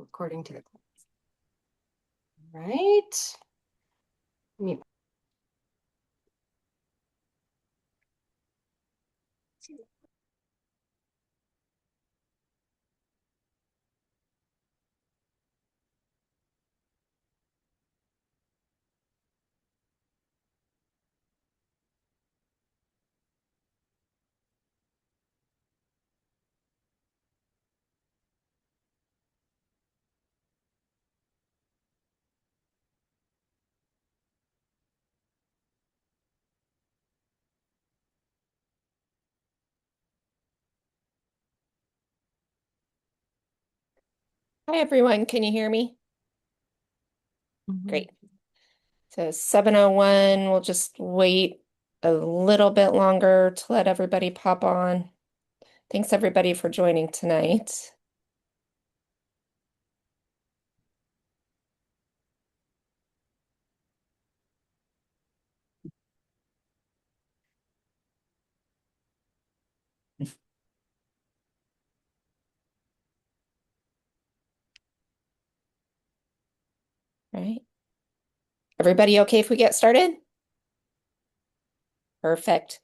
according to the class. Right. Hi, everyone. Can you hear me? Mhm. Great. So 7:01, we'll just wait a little bit longer to let everybody pop on. Thanks everybody for joining tonight. All right. Everybody okay if we get started? Perfect.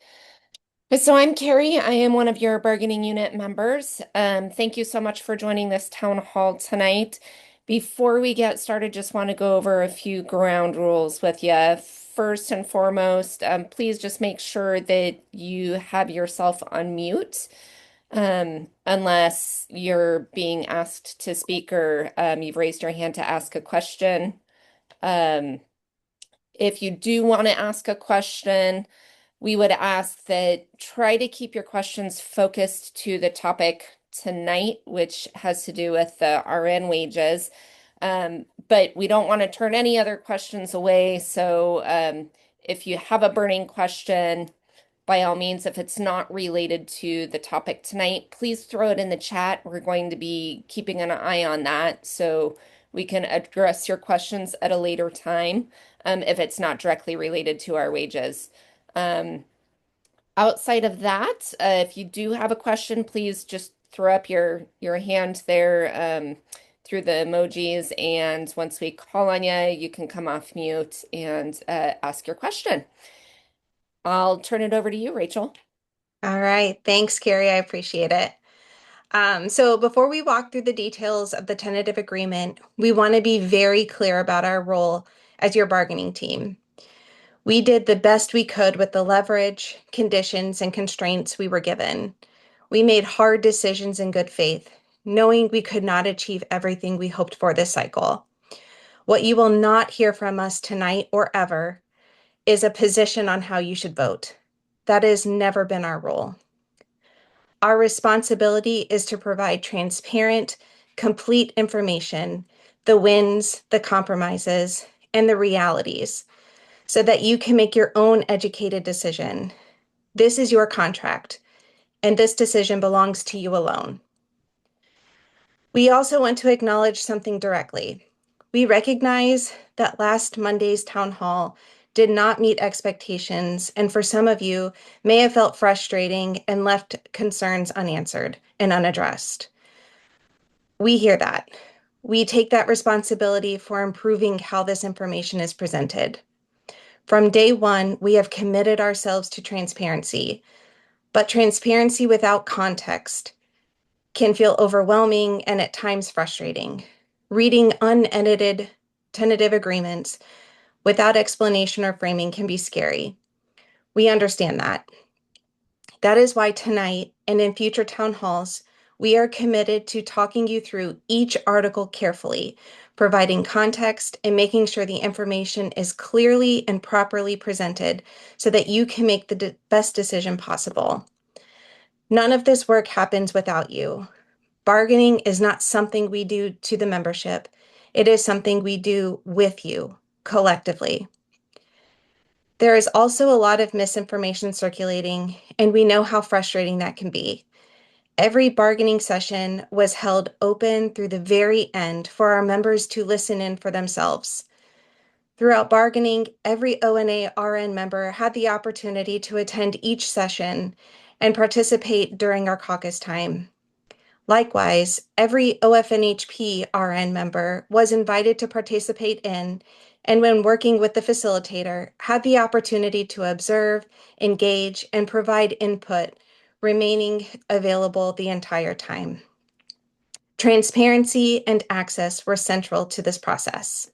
So I'm Carrie. I am one of your bargaining unit members. Thank you so much for joining this town hall tonight. Before we get started, just want to go over a few ground rules with you. First and foremost, please just make sure that you have yourself on mute, unless you're being asked to speak or you've raised your hand to ask a question. Um, if you do want to ask a question, we would ask that try to keep your questions focused to the topic tonight, which has to do with the RN wages. But we don't want to turn any other questions away. So if you have a burning question, by all means, if it's not related to the topic tonight, please throw it in the chat. We're going to be keeping an eye on that so we can address your questions at a later time, if it's not directly related to our wages. Um, Outside of that, if you do have a question, please just throw up your hand there, through the emojis, and once we call on you, you can come off mute and ask your question. I'll turn it over to you, Rachel. All right. Thanks, Carrie. I appreciate it. So before we walk through the details of the tentative agreement, we want to be very clear about our role as your bargaining team. We did the best we could with the leverage, conditions, and constraints we were given. We made hard decisions in good faith, knowing we could not achieve everything we hoped for this cycle. What you will not hear from us tonight or ever is a position on how you should vote. That has never been our role. Our responsibility is to provide transparent, complete information, the wins, the compromises, and the realities, so that you can make your own educated decision. This is your contract, and this decision belongs to you alone. We also want to acknowledge something directly. We recognize that last Monday's town hall did not meet expectations, and for some of you may have felt frustrating and left concerns unanswered and unaddressed. We hear that. We take that responsibility for improving how this information is presented. From day one, we have committed ourselves to transparency, but transparency without context can feel overwhelming and at times frustrating. Reading unedited tentative agreements without explanation or framing can be scary. We understand that. That is why tonight and in future town halls, we are committed to talking you through each article carefully, providing context and making sure the information is clearly and properly presented so that you can make the best decision possible. None of this work happens without you. Bargaining is not something we do to the membership. It is something we do with you collectively. There is also a lot of misinformation circulating, and we know how frustrating that can be. Every bargaining session was held open through the very end for our members to listen in for themselves. Throughout bargaining, every ONA RN member had the opportunity to attend each session and participate during our caucus time. Likewise, every OFNHP RN member was invited to participate in, and when working with the facilitator, had the opportunity to observe, engage, and provide input, remaining available the entire time. Transparency and access were central to this process.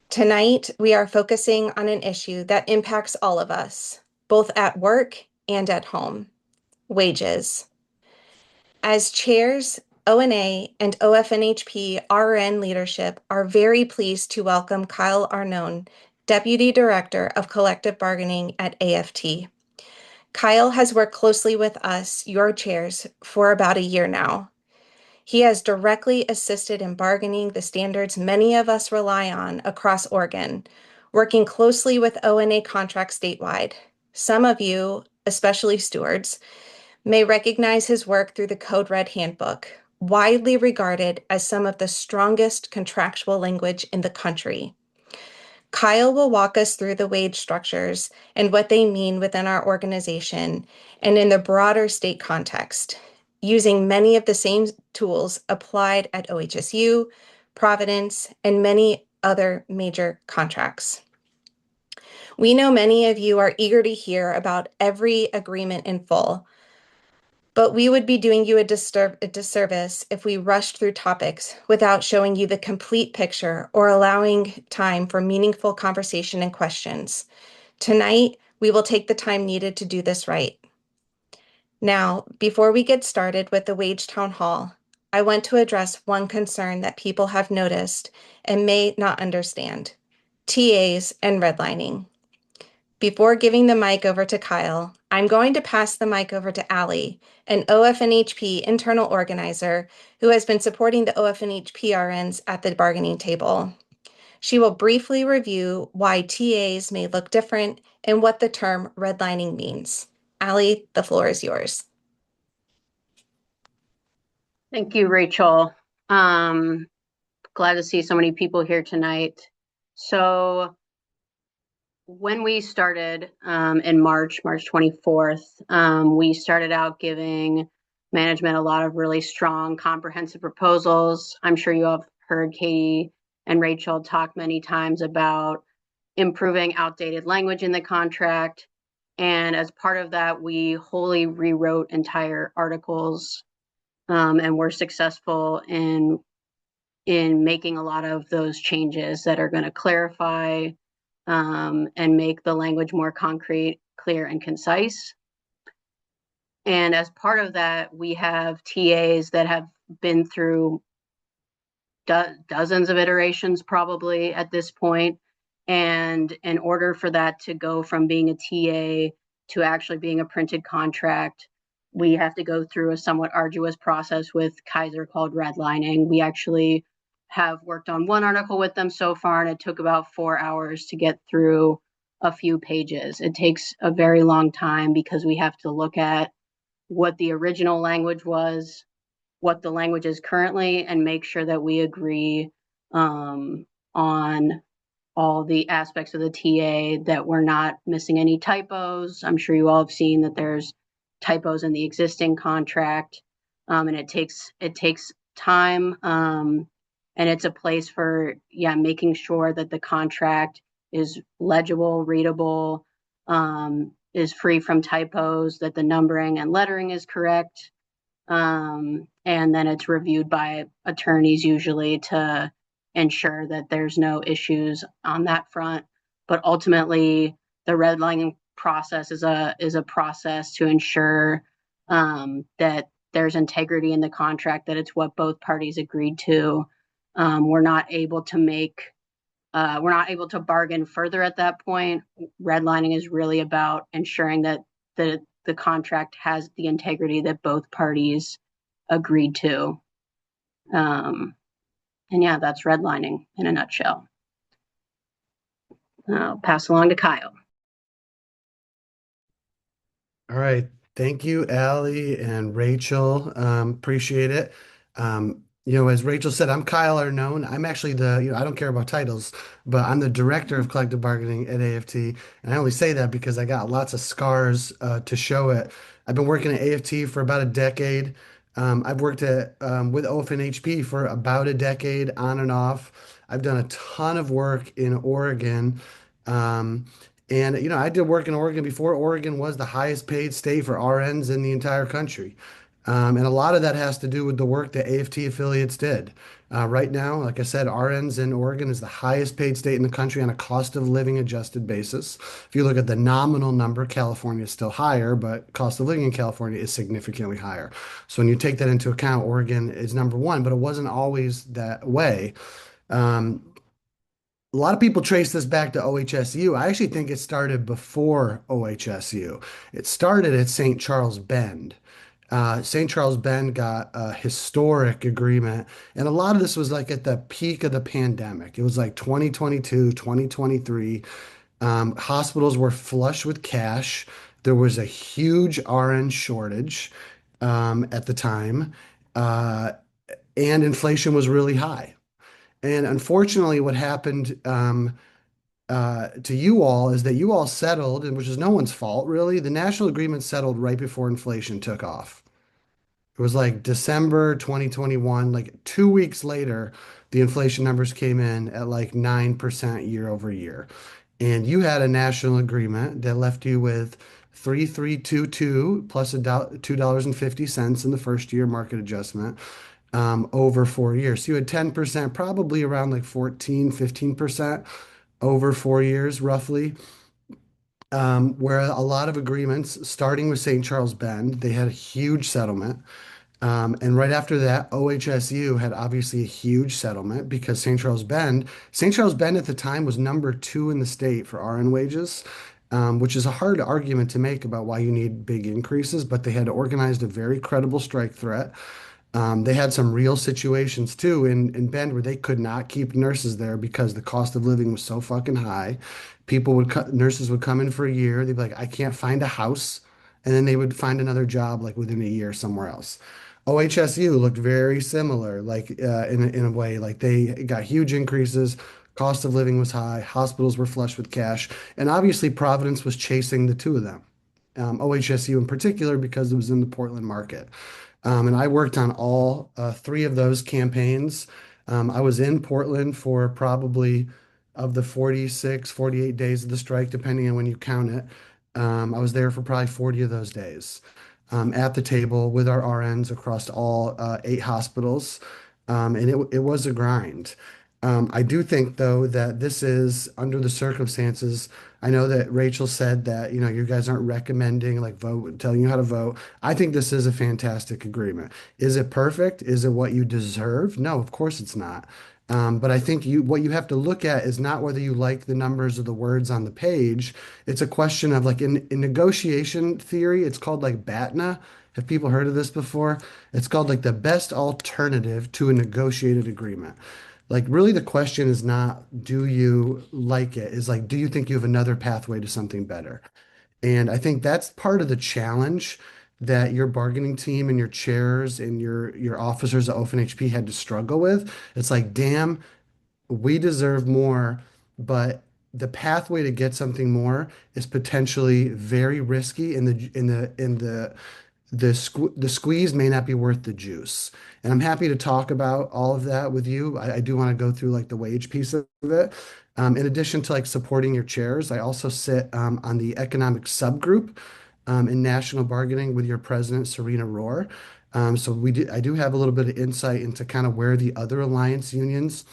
Tonight, we are focusing on an issue that impacts all of us, both at work and at home: wages. As chairs, ONA and OFNHP RN leadership are very pleased to welcome Kyle Arnone, Deputy Director of Collective Bargaining at AFT. Kyle has worked closely with us, your chairs, for about a year now. He has directly assisted in bargaining the standards many of us rely on across Oregon, working closely with ONA contracts statewide. Some of you, especially stewards, may recognize his work through the Code Red Handbook, widely regarded as some of the strongest contractual language in the country. Kyle will walk us through the wage structures and what they mean within our organization and in the broader state context, using many of the same tools applied at OHSU, Providence, and many other major contracts. We know many of you are eager to hear about every agreement in full, but we would be doing you a disservice if we rushed through topics without showing you the complete picture or allowing time for meaningful conversation and questions. Tonight, we will take the time needed to do this right. Now, before we get started with the Wage Town Hall, I want to address one concern that people have noticed and may not understand: TAs and redlining. Before giving the mic over to Kyle, I'm going to pass the mic over to Allie, an OFNHP internal organizer who has been supporting the OFNHP RNs at the bargaining table. She will briefly review why TAs may look different and what the term redlining means. Allie, the floor is yours. Thank you, Rachel. Glad to see so many people here tonight. So when we started in March 24th, we started out giving management a lot of really strong, comprehensive proposals. I'm sure you have heard Katie and Rachel talk many times about improving outdated language in the contract. And as part of that, we wholly rewrote entire articles, and we're successful in making a lot of those changes that are going to clarify and make the language more concrete, clear, and concise. And as part of that, we have TAs that have been through dozens of iterations probably at this point. And in order for that to go from being a TA to actually being a printed contract, we have to go through a somewhat arduous process with Kaiser called redlining. We actually have worked on one article with them so far, and it took about 4 hours to get through a few pages. It takes a very long time because we have to look at what the original language was, what the language is currently, and make sure that we agree on all the aspects of the TA, that we're not missing any typos. I'm sure you all have seen that there's typos in the existing contract, and it takes time, and it's a place for making sure that the contract is legible, readable, is free from typos, that the numbering and lettering is correct, and then it's reviewed by attorneys usually to ensure that there's no issues on that front. But ultimately, the redlining process is a process to ensure that there's integrity in the contract, that it's what both parties agreed to. We're not able to bargain further at that point. Redlining is really about ensuring that the contract has the integrity that both parties agreed to. And that's redlining in a nutshell. I'll pass along to Kyle. All right. Thank you, Allie and Rachel. Appreciate it. As Rachel said, I'm Kyle Arnone. I'm actually I don't care about titles, but I'm the director of collective bargaining at AFT. And I only say that because I got lots of scars to show it. I've been working at AFT for about a decade. I've worked with OFNHP for about a decade on and off. I've done a ton of work in Oregon. Um, and, I did work in Oregon before Oregon was the highest paid state for RNs in the entire country. And a lot of that has to do with the work that AFT affiliates did. Right now, like I said, RNs in Oregon is the highest paid state in the country on a cost of living adjusted basis. If you look at the nominal number, California is still higher, but cost of living in California is significantly higher. So when you take that into account, Oregon is number one, but it wasn't always that way. Um, a lot of people trace this back to OHSU. I actually think it started before OHSU. It started at St. Charles Bend. St. Charles Bend got a historic agreement, and a lot of this was like at the peak of the pandemic. It was like 2022, 2023. Hospitals were flush with cash. There was a huge RN shortage at the time, uh, and inflation was really high. And unfortunately, what happened to you all is that you all settled, and which is no one's fault, really. The national agreement settled right before inflation took off. It was like December 2021, like 2 weeks later, the inflation numbers came in at like 9% year over year. And you had a national agreement that left you with 3322 plus $2.50 in the first year market adjustment over 4 years. So you had 10%, probably around like 14, 15% over 4 years, roughly. Where a lot of agreements, starting with St. Charles Bend, they had a huge settlement. And right after that, OHSU had obviously a huge settlement because St. Charles Bend at the time was number two in the state for RN wages, which is a hard argument to make about why you need big increases, but they had organized a very credible strike threat. They had some real situations too in Bend where they could not keep nurses there because the cost of living was so fucking high. Nurses would come in for a year. They'd be like, I can't find a house. And then they would find another job like within a year somewhere else. OHSU looked very similar, like in a way, like they got huge increases. Cost of living was high. Hospitals were flush with cash. And obviously Providence was chasing the two of them. OHSU in particular because it was in the Portland market. And I worked on all three of those campaigns. I was in Portland for probably of the 46, 48 days of the strike, depending on when you count it. I was there for probably 40 of those days at the table with our RNs across all eight hospitals. And it was a grind. I do think, though, that this is under the circumstances. I know that Rachel said that, you guys aren't recommending like vote, telling you how to vote. I think this is a fantastic agreement. Is it perfect? Is it what you deserve? No, of course it's not. But I think what you have to look at is not whether you like the numbers or the words on the page. It's a question of like in negotiation theory, it's called like BATNA. Have people heard of this before? It's called like the best alternative to a negotiated agreement. Like, really, the question is not, do you like it? Is like, do you think you have another pathway to something better? And I think that's part of the challenge that your bargaining team and your chairs and your officers at OFNHP had to struggle with. It's like, damn, we deserve more, but the pathway to get something more is potentially very risky the squeeze may not be worth the juice. And I'm happy to talk about all of that with you. I do want to go through like the wage piece of it. In addition to like supporting your chairs, I also sit on the economic subgroup in national bargaining with your president, Serena Rohr. I do have a little bit of insight into kind of where the other alliance unions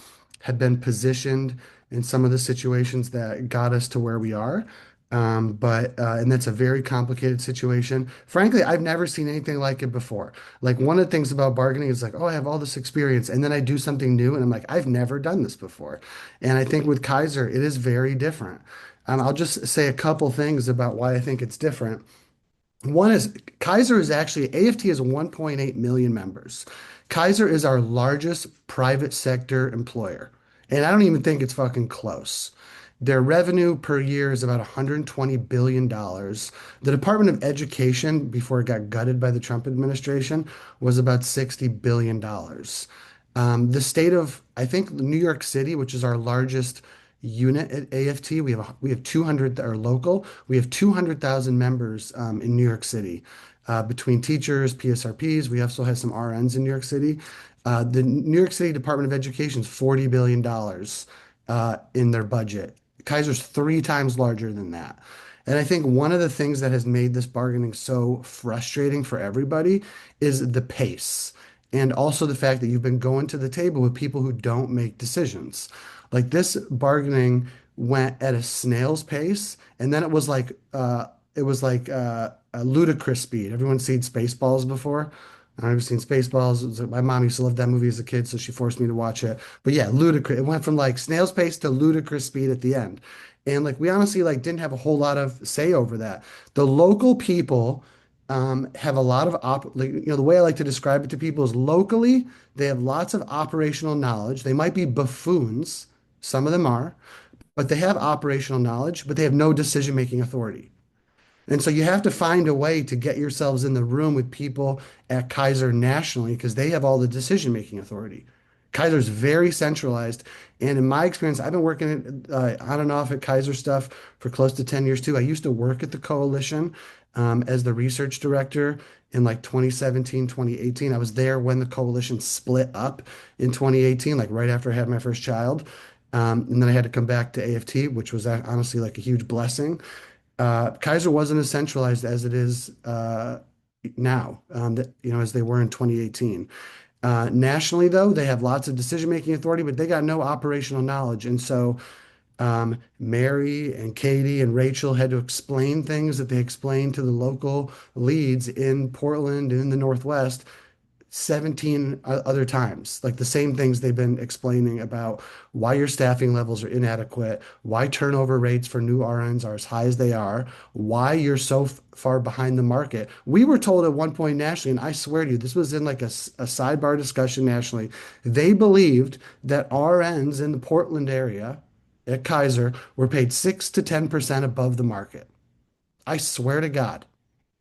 have been positioned in some of the situations that got us to where we are. And that's a very complicated situation. Frankly, I've never seen anything like it before. Like one of the things about bargaining is like, oh, I have all this experience, and then I do something new, and I'm like, I've never done this before. And I think with Kaiser, it is very different. I'll just say a couple things about why I think it's different. One is Kaiser is actually AFT has 1.8 million members. Kaiser is our largest private sector employer. And I don't even think it's fucking close. Their revenue per year is about $120 billion. The Department of Education, before it got gutted by the Trump administration, was about $60 billion. The state of, I think, New York City, which is our largest unit at AFT, we have 200 are local. We have 200,000 members in New York City. between teachers, PSRPs. We also have some RNs in New York City. The New York City Department of Education is $40 billion in their budget. Kaiser's three times larger than that. And I think one of the things that has made this bargaining so frustrating for everybody is the pace. And also the fact that you've been going to the table with people who don't make decisions. Like this bargaining went at a snail's pace, and then it was like a ludicrous speed. Everyone's seen Spaceballs before. I've seen Spaceballs. It was like, my mom used to love that movie as a kid, so she forced me to watch it. But yeah, ludicrous. It went from like snail's pace to ludicrous speed at the end. And like we honestly like didn't have a whole lot of say over that. The local people have a lot of the way I like to describe it to people is locally, they have lots of operational knowledge. They might be buffoons, some of them are, but they have operational knowledge, but they have no decision-making authority. And so you have to find a way to get yourselves in the room with people at Kaiser nationally because they have all the decision-making authority. Kaiser's very centralized. And in my experience, I've been working on and off at Kaiser stuff for close to 10 years too. I used to work at the coalition as the research director in like 2017, 2018. I was there when the coalition split up in 2018, like right after I had my first child. And then I had to come back to AFT, which was honestly like a huge blessing. Kaiser wasn't as centralized as it is now, as they were in 2018. Nationally, though, they have lots of decision-making authority, but they got no operational knowledge. And so Mary and Katie and Rachel had to explain things that they explained to the local leads in Portland and in the Northwest 17 other times, like the same things they've been explaining about why your staffing levels are inadequate, why turnover rates for new RNs are as high as they are, why you're so far behind the market. We were told at one point nationally, and I swear to you, this was in like a sidebar discussion nationally. They believed that RNs in the Portland area at Kaiser were paid 6 to 10% above the market. I swear to God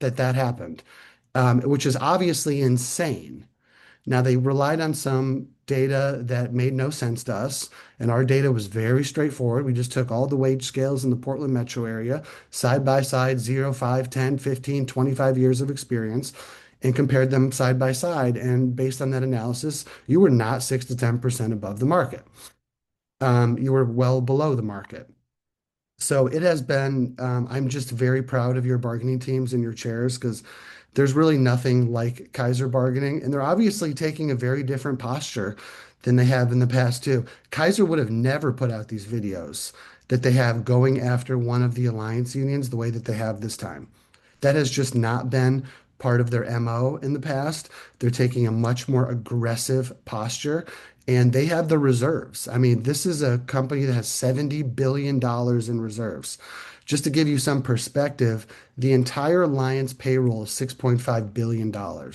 that happened, which is obviously insane. Now, they relied on some data that made no sense to us, and our data was very straightforward. We just took all the wage scales in the Portland metro area, side by side, 0, 5, 10, 15, 25 years of experience, and compared them side by side. And based on that analysis, you were not 6 to 10% above the market. You were well below the market. So it has been, I'm just very proud of your bargaining teams and your chairs because there's really nothing like Kaiser bargaining. And they're obviously taking a very different posture than they have in the past, too. Kaiser would have never put out these videos that they have going after one of the alliance unions the way that they have this time. That has just not been part of their MO in the past. They're taking a much more aggressive posture and they have the reserves. I mean, this is a company that has $70 billion in reserves. Just to give you some perspective, the entire alliance payroll is $6.5 billion.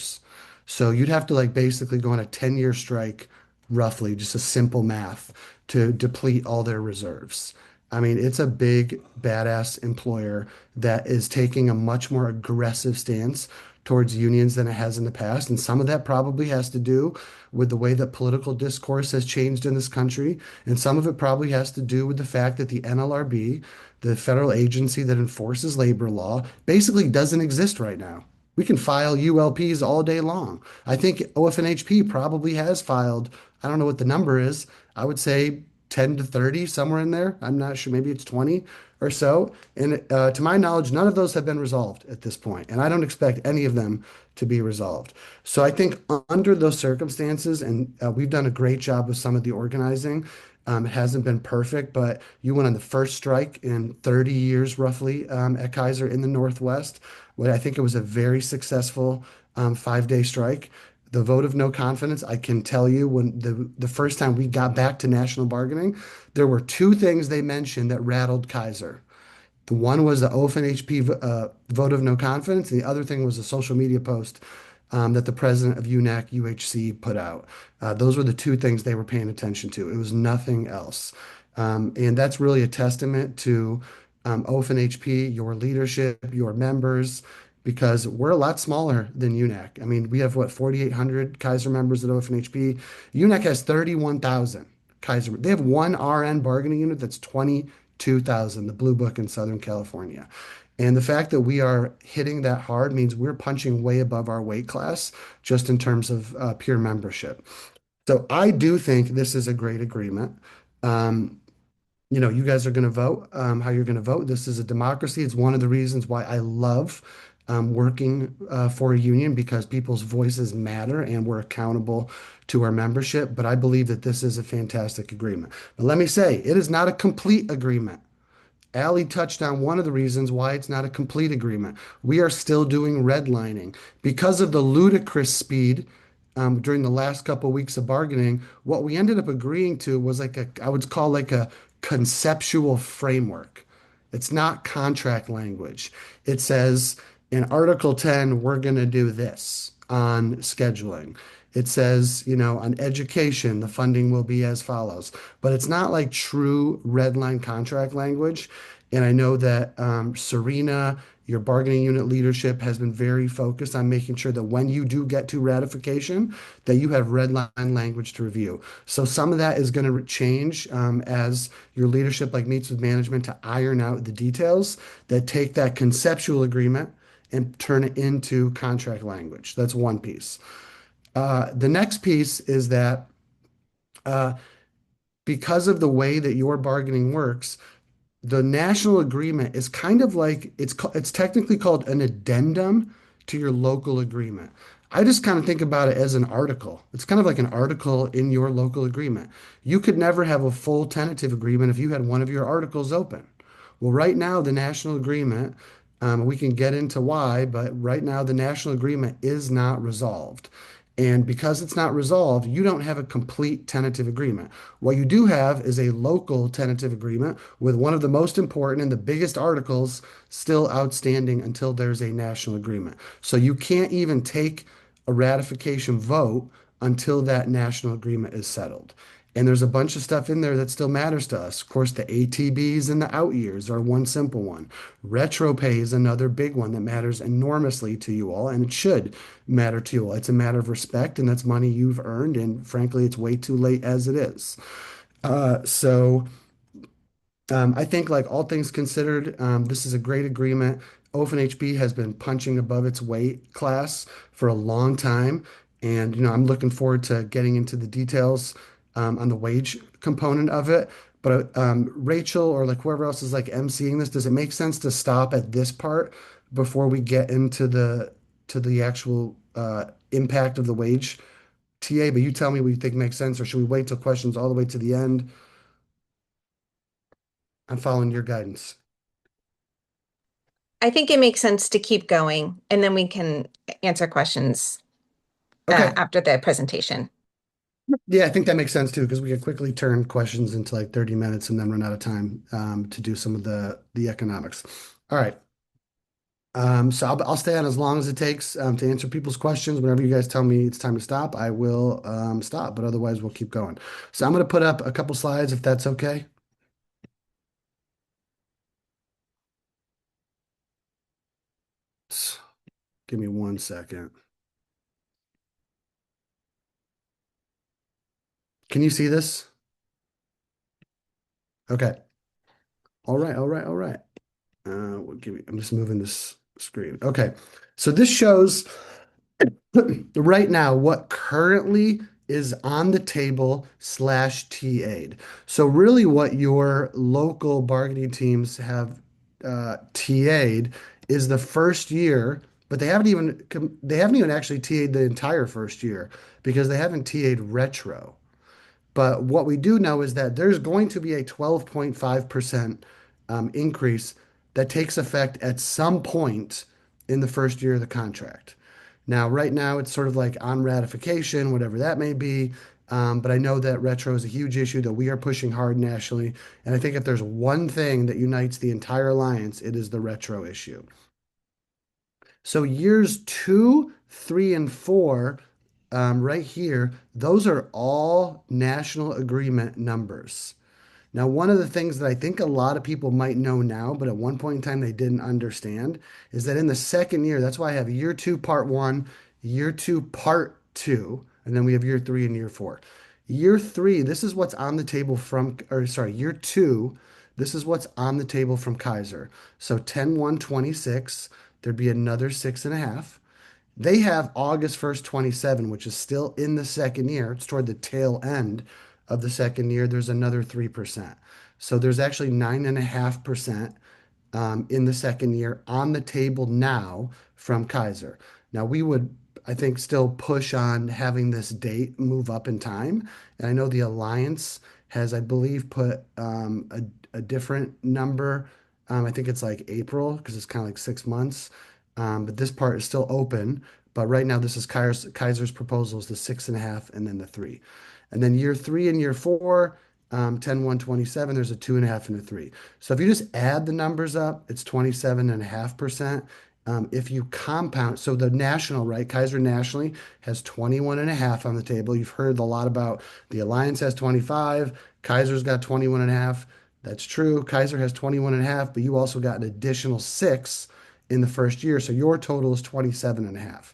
So you'd have to like basically go on a 10-year strike, roughly, just a simple math, to deplete all their reserves. I mean, it's a big, badass employer that is taking a much more aggressive stance towards unions than it has in the past. And some of that probably has to do with the way that political discourse has changed in this country. And some of it probably has to do with the fact that the NLRB, the federal agency that enforces labor law, basically doesn't exist right now. We can file ULPs all day long. I think OFNHP probably has filed, I don't know what the number is. I would say 10 to 30, somewhere in there. I'm not sure. Maybe it's 20 or so. And to my knowledge, none of those have been resolved at this point, and I don't expect any of them to be resolved. So I think under those circumstances, and we've done a great job with some of the organizing. It hasn't been perfect, but you went on the first strike in 30 years, roughly, at Kaiser in the Northwest. What I think it was a very successful 5-day strike. The vote of no confidence, I can tell you when the first time we got back to national bargaining, there were two things they mentioned that rattled Kaiser. The one was the OFNHP vote of no confidence, and the other thing was a social media post that the president of UNAC UHC put out. Those were the two things they were paying attention to. It was nothing else. And that's really a testament to OFNHP, your leadership, your members, because we're a lot smaller than UNAC. I mean, we have what, 4,800 Kaiser members at OFNHP. UNAC has 31,000 Kaiser. They have one RN bargaining unit that's 22,000, the Blue Book in Southern California. And the fact that we are hitting that hard means we're punching way above our weight class just in terms of peer membership. So I do think this is a great agreement. Um, you guys are going to vote how you're going to vote. This is a democracy. It's one of the reasons why I love working for a union because people's voices matter and we're accountable to our membership. But I believe that this is a fantastic agreement. But let me say, it is not a complete agreement. Allie touched on one of the reasons why it's not a complete agreement. We are still doing redlining because of the ludicrous speed during the last couple of weeks of bargaining. What we ended up agreeing to was I would call like a conceptual framework. It's not contract language. It says in Article 10, we're going to do this on scheduling. It says, on education, the funding will be as follows. But it's not like true red line contract language. And I know that Serena, your bargaining unit leadership, has been very focused on making sure that when you do get to ratification, that you have red line language to review. So some of that is going to change as your leadership meets with management to iron out the details that take that conceptual agreement and turn it into contract language. That's one piece. The next piece is that uh, because of the way that your bargaining works, the national agreement is kind of like it's technically called an addendum to your local agreement. I just kind of think about it as an article. It's kind of like an article in your local agreement. You could never have a full tentative agreement if you had one of your articles open. Well, right now, the national agreement, we can get into why, but right now, the national agreement is not resolved. And because it's not resolved, you don't have a complete tentative agreement. What you do have is a local tentative agreement with one of the most important and the biggest articles still outstanding until there's a national agreement. So you can't even take a ratification vote until that national agreement is settled. And there's a bunch of stuff in there that still matters to us. Of course, the ATBs and the out years are one simple one. Retro pay is another big one that matters enormously to you all, and it should matter to you all. It's a matter of respect, and that's money you've earned, and frankly, it's way too late as it is. I think, like all things considered, this is a great agreement. OFNHB has been punching above its weight class for a long time, and I'm looking forward to getting into the details on the wage component of it. But Rachel or like whoever else is like emceeing this, does it make sense to stop at this part before we get into the actual impact of the wage TA? But you tell me what you think makes sense, or should we wait till questions all the way to the end? I'm following your guidance. I think it makes sense to keep going and then we can answer questions Okay. after the presentation. Yeah, I think that makes sense too, because we could quickly turn questions into like 30 minutes and then run out of time to do some of the economics. All right. So I'll stay on as long as it takes to answer people's questions. Whenever you guys tell me it's time to stop, I will stop, but otherwise we'll keep going. So I'm going to put up a couple slides if that's okay. Give me 1 second. Can you see this? Okay. All right, all right, all right. I'm just moving this screen. Okay. So this shows right now what currently is on the table slash TA'd. So really what your local bargaining teams have TA'd is the first year, but they haven't even actually TA'd the entire first year because they haven't TA'd retro. But what we do know is that there's going to be a 12.5% increase that takes effect at some point in the first year of the contract. Now, right now, it's sort of like on ratification, whatever that may be. But I know that retro is a huge issue that we are pushing hard nationally. And I think if there's one thing that unites the entire alliance, it is the retro issue. So years 2, 3, and 4 right here, those are all national agreement numbers. Now, one of the things that I think a lot of people might know now, but at one point in time they didn't understand, is that in the second year, that's why I have year 2, part 1, year 2, part 2, and then we have year 3 and year 4. Year 3, this is what's on the table year 2 This is what's on the table from Kaiser. So 10/1/26, there'd be another 6.5. They have August 1st, 27, which is still in the second year. It's toward the tail end of the second year. There's another 3%. So there's actually 9.5% in the second year on the table now from Kaiser. Now, we would, I think, still push on having this date move up in time. And I know the Alliance has, I believe, put a different number. I think it's like April because it's kind of like 6 months. But this part is still open. But right now, this is Kaiser's proposal is the 6.5 and then the 3. And then year 3 and year 4, 10/1/27, there's a 2.5 and a 3. So if you just add the numbers up, it's 27.5%. If you compound, so the national, right? Kaiser nationally has 21.5 on the table. You've heard a lot about the Alliance has 25, Kaiser's got 21.5. That's true. Kaiser has 21.5, but you also got an additional 6 in the first year. So your total is 27.5.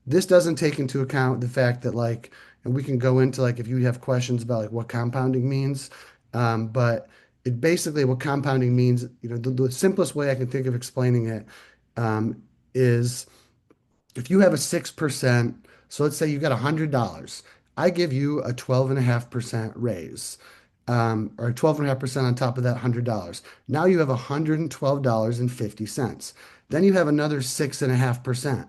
This doesn't take into account the fact that like, and we can go into like if you have questions about like what compounding means, but it basically what compounding means, the simplest way I can think of explaining it is if you have a 6%, so let's say you got $100, I give you a 12.5% raise, or 12.5% on top of that $100. Now you have $112.50. Then you have another 6.5%.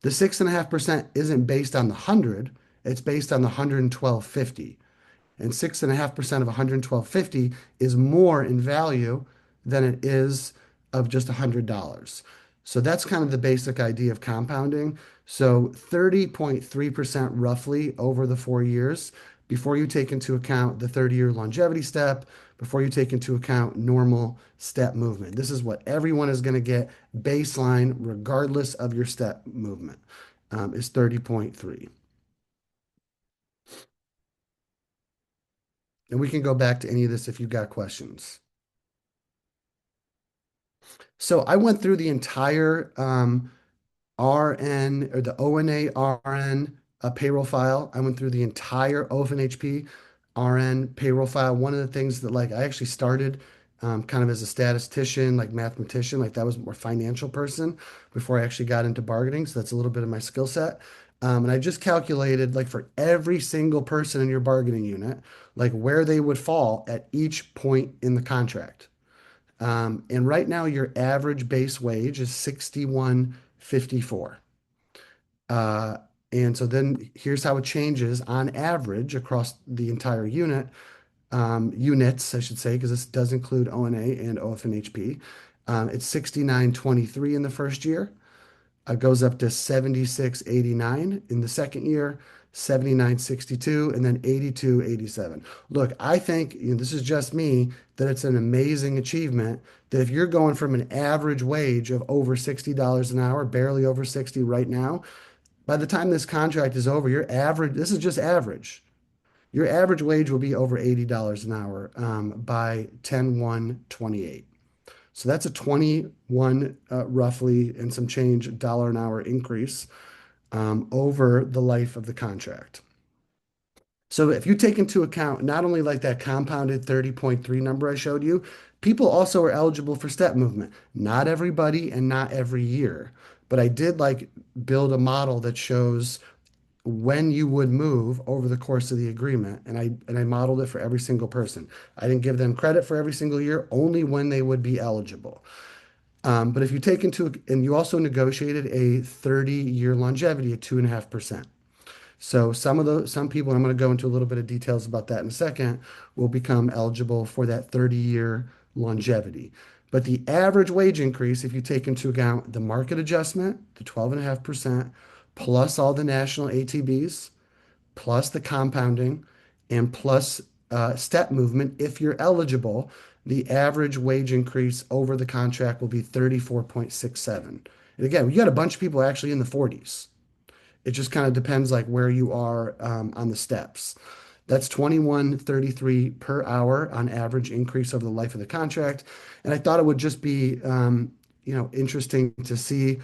The 6.5% isn't based on the 100, it's based on the 112.50. And 6.5% of 112.50 is more in value than it is of just $100. So that's kind of the basic idea of compounding. So 30.3% roughly over the 4 years before you take into account the 30-year longevity step, before you take into account normal step movement. This is what everyone is going to get baseline, regardless of your step movement, is 30.3. And we can go back to any of this if you've got questions. So I went through the entire RN or the ONA RN payroll file. I went through the entire OFNHP RN payroll file. One of the things that like I actually started kind of as a statistician, like mathematician, like that was more financial person before I actually got into bargaining. So that's a little bit of my skill set. And I just calculated like for every single person in your bargaining unit, like where they would fall at each point in the contract. And right now your average base wage is 61.54. Uh, and so then here's how it changes on average across the entire units, I should say, because this does include ONA and OFNHP. It's 69.23 in the first year. It goes up to 76.89 in the second year, 79.62, and then 82.87. Look, I think, this is just me, that it's an amazing achievement that if you're going from an average wage of over $60 an hour, barely over 60 right now, by the time this contract is over, your average, this is just average, your average wage will be over $80 an hour by 10/1/28. So that's a 21 roughly and some change dollar an hour increase over the life of the contract. So if you take into account not only like that compounded 30.3 number I showed you, people also are eligible for step movement. Not everybody and not every year, but I did like build a model that shows when you would move over the course of the agreement, and I modeled it for every single person. I didn't give them credit for every single year, only when they would be eligible. But if you take into, and you also negotiated a 30-year longevity at 2.5%. So some people, and I'm going to go into a little bit of details about that in a second, will become eligible for that 30-year longevity. But the average wage increase, if you take into account the market adjustment, the 12.5%, plus all the national ATBs, plus the compounding, and plus step movement, if you're eligible, the average wage increase over the contract will be 34.67. And again, you got a bunch of people actually in the 40s. It just kind of depends like where you are on the steps. That's 21.33 per hour on average increase over the life of the contract. And I thought it would just be, interesting to see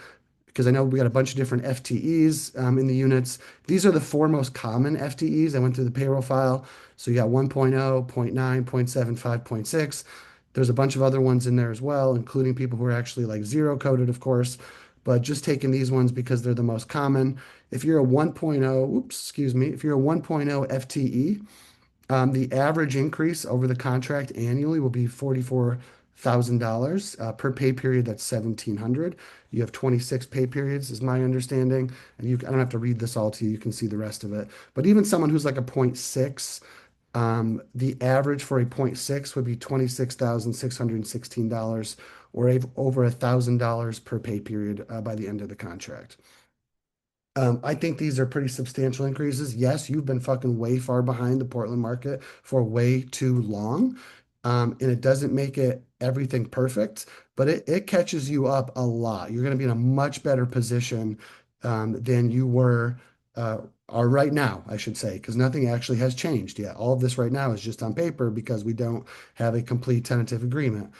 because I know we got a bunch of different FTEs in the units. These are the four most common FTEs. I went through the payroll file. So you got 1.0, 0.9, 0.7, 5.6. There's a bunch of other ones in there as well, including people who are actually like zero coded, of course, but just taking these ones because they're the most common. If you're a 1.0, oops, excuse me, if you're a 1.0 FTE, the average increase over the contract annually will be $44,000 per pay period. That's 1,700. You have 26 pay periods, is my understanding. And I don't have to read this all to you. You can see the rest of it. But even someone who's like a point 0.6, the average for a point 0.6 would be $26,616, or over $1,000 per pay period by the end of the contract. I think these are pretty substantial increases. Yes, you've been fucking way far behind the Portland market for way too long. And it doesn't make it everything perfect, but it catches you up a lot. You're going to be in a much better position than you were are right now, I should say, because nothing actually has changed yet. All of this right now is just on paper because we don't have a complete tentative agreement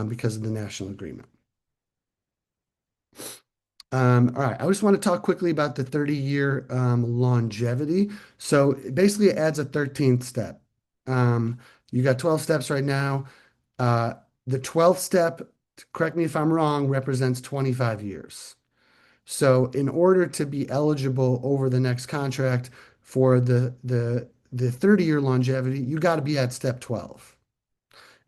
because of the national agreement. All right, I just want to talk quickly about the 30-year longevity. So basically, it adds a 13th step. You got 12 steps right now. The 12th step, correct me if I'm wrong, represents 25 years. So in order to be eligible over the next contract for the 30-year longevity, you got to be at step 12.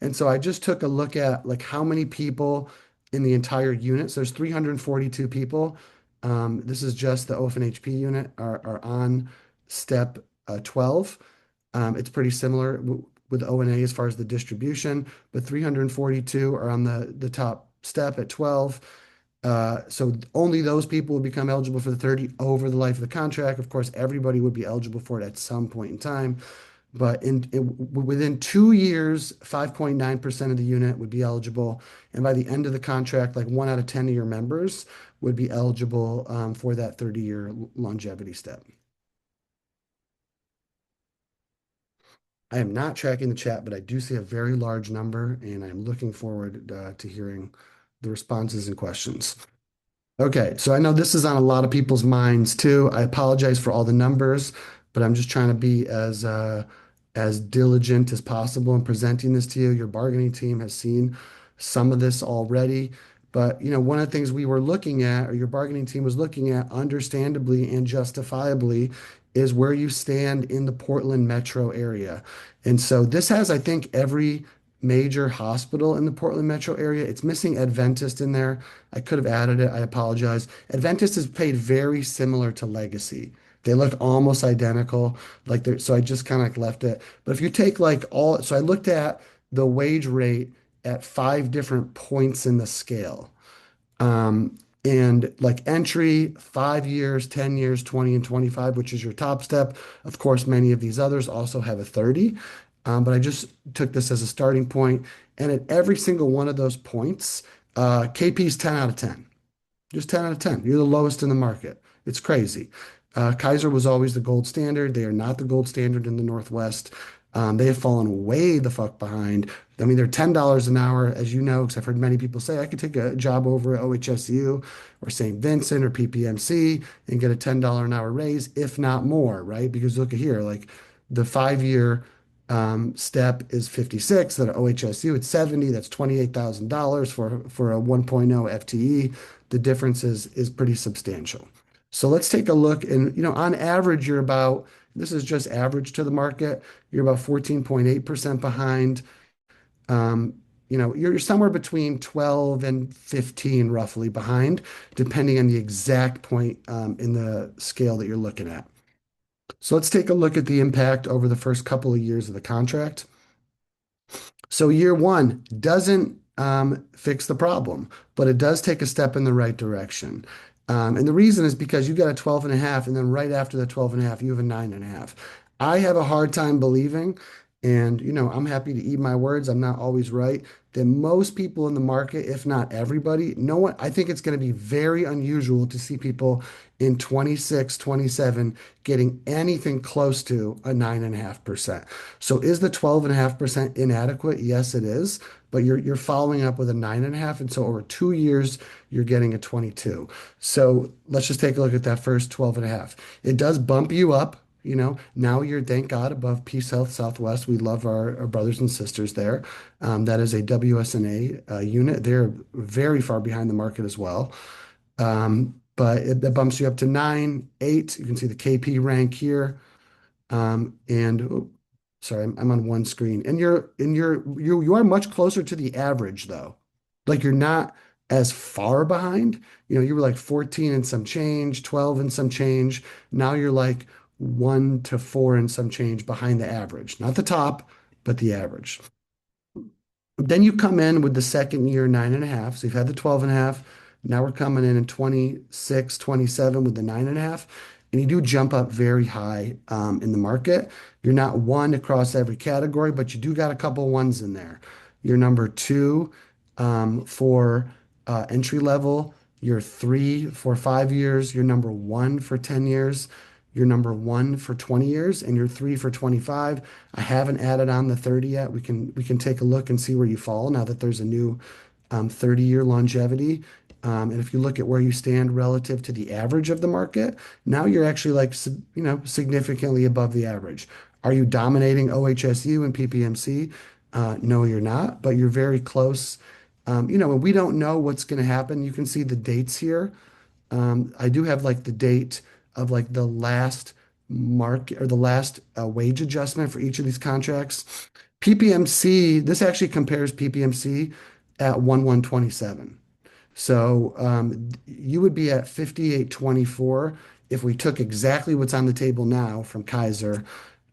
And so I just took a look at like how many people in the entire unit. So there's 342 people. This is just the OFN-HP unit are on step 12. It's pretty similar with ONA as far as the distribution, but 342 are on the top step at 12. So only those people will become eligible for the 30 over the life of the contract. Of course, everybody would be eligible for it at some point in time. But within 2 years, 5.9% of the unit would be eligible. And by the end of the contract, like 1 out of 10 of your members would be eligible for that 30-year longevity step. I am not tracking the chat, but I do see a very large number, and I'm looking forward to hearing the responses and questions. Okay, so I know this is on a lot of people's minds too. I apologize for all the numbers, but I'm just trying to be as diligent as possible in presenting this to you. Your bargaining team has seen some of this already, but one of the things we were looking at, or your bargaining team was looking at, understandably and justifiably, is where you stand in the Portland metro area. And so this has, I think, every major hospital in the Portland metro area. It's missing Adventist in there. I could have added it. I apologize. Adventist is paid very similar to Legacy. They look almost identical. So I just kind of like left it. But if you take so I looked at the wage rate at 5 different points in the scale. And like entry, 5 years, 10 years, 20 and 25, which is your top step. Of course, many of these others also have a 30. But I just took this as a starting point. And at every single one of those points, KP is 10 out of 10. Just 10 out of 10. You're the lowest in the market. It's crazy. Kaiser was always the gold standard. They are not the gold standard in the Northwest. They have fallen way the fuck behind. I mean, they're $10 an hour, as you know, because I've heard many people say I could take a job over at OHSU or St. Vincent or PPMC and get a $10 an hour raise, if not more, right? Because look at here, like the 5-year step is 56. That at OHSU it's 70. That's $28,000 for a 1.0 FTE. The difference is pretty substantial. So let's take a look. And on average, this is just average to the market. You're about 14.8% behind. You're somewhere between 12 and 15 roughly behind, depending on the exact point in the scale that you're looking at. So let's take a look at the impact over the first couple of years of the contract. So year 1 doesn't fix the problem, but it does take a step in the right direction. And the reason is because you got a 12.5, and then right after the 12.5, you have a 9.5. I have a hard time believing, and I'm happy to eat my words. I'm not always right. That most people in the market, if not everybody, I think it's going to be very unusual to see people in 26, 27 getting anything close to a 9.5%. So is the 12.5% inadequate? Yes, it is. But you're following up with a 9.5, and so over 2 years you're getting a 22. So let's just take a look at that first 12.5. It does bump you up Now you're, thank God, above Peace Health Southwest. We love our brothers and sisters there. That is a WSNA unit. They're very far behind the market as well. But that bumps you up to 9, 8. You can see the KP rank here. And sorry, I'm on one screen. And you are much closer to the average though. Like you're not as far behind. You were like 14 and some change, 12 and some change. Now you're like 1 to 4 and some change behind the average. Not the top, but the average. Then you come in with the second year 9.5. So you've had the 12.5. Now we're coming in 26, 27 with the 9.5. And you do jump up very high in the market. You're not one across every category, but you do got a couple ones in there. You're number 2 for entry level. You're 3 for 5 years. You're number 1 for 10 years. You're number 1 for 20 years, and you're 3 for 25. I haven't added on the 30 yet. We can take a look and see where you fall now that there's a new 30-year longevity. And if you look at where you stand relative to the average of the market, now you're actually like, significantly above the average. Are you dominating OHSU and PPMC? No, you're not, but you're very close. And we don't know what's going to happen. You can see the dates here. I do have like the date of like the last market or the last wage adjustment for each of these contracts. PPMC, this actually compares PPMC at 1/1/27. So you would be at 58.24 if we took exactly what's on the table now from Kaiser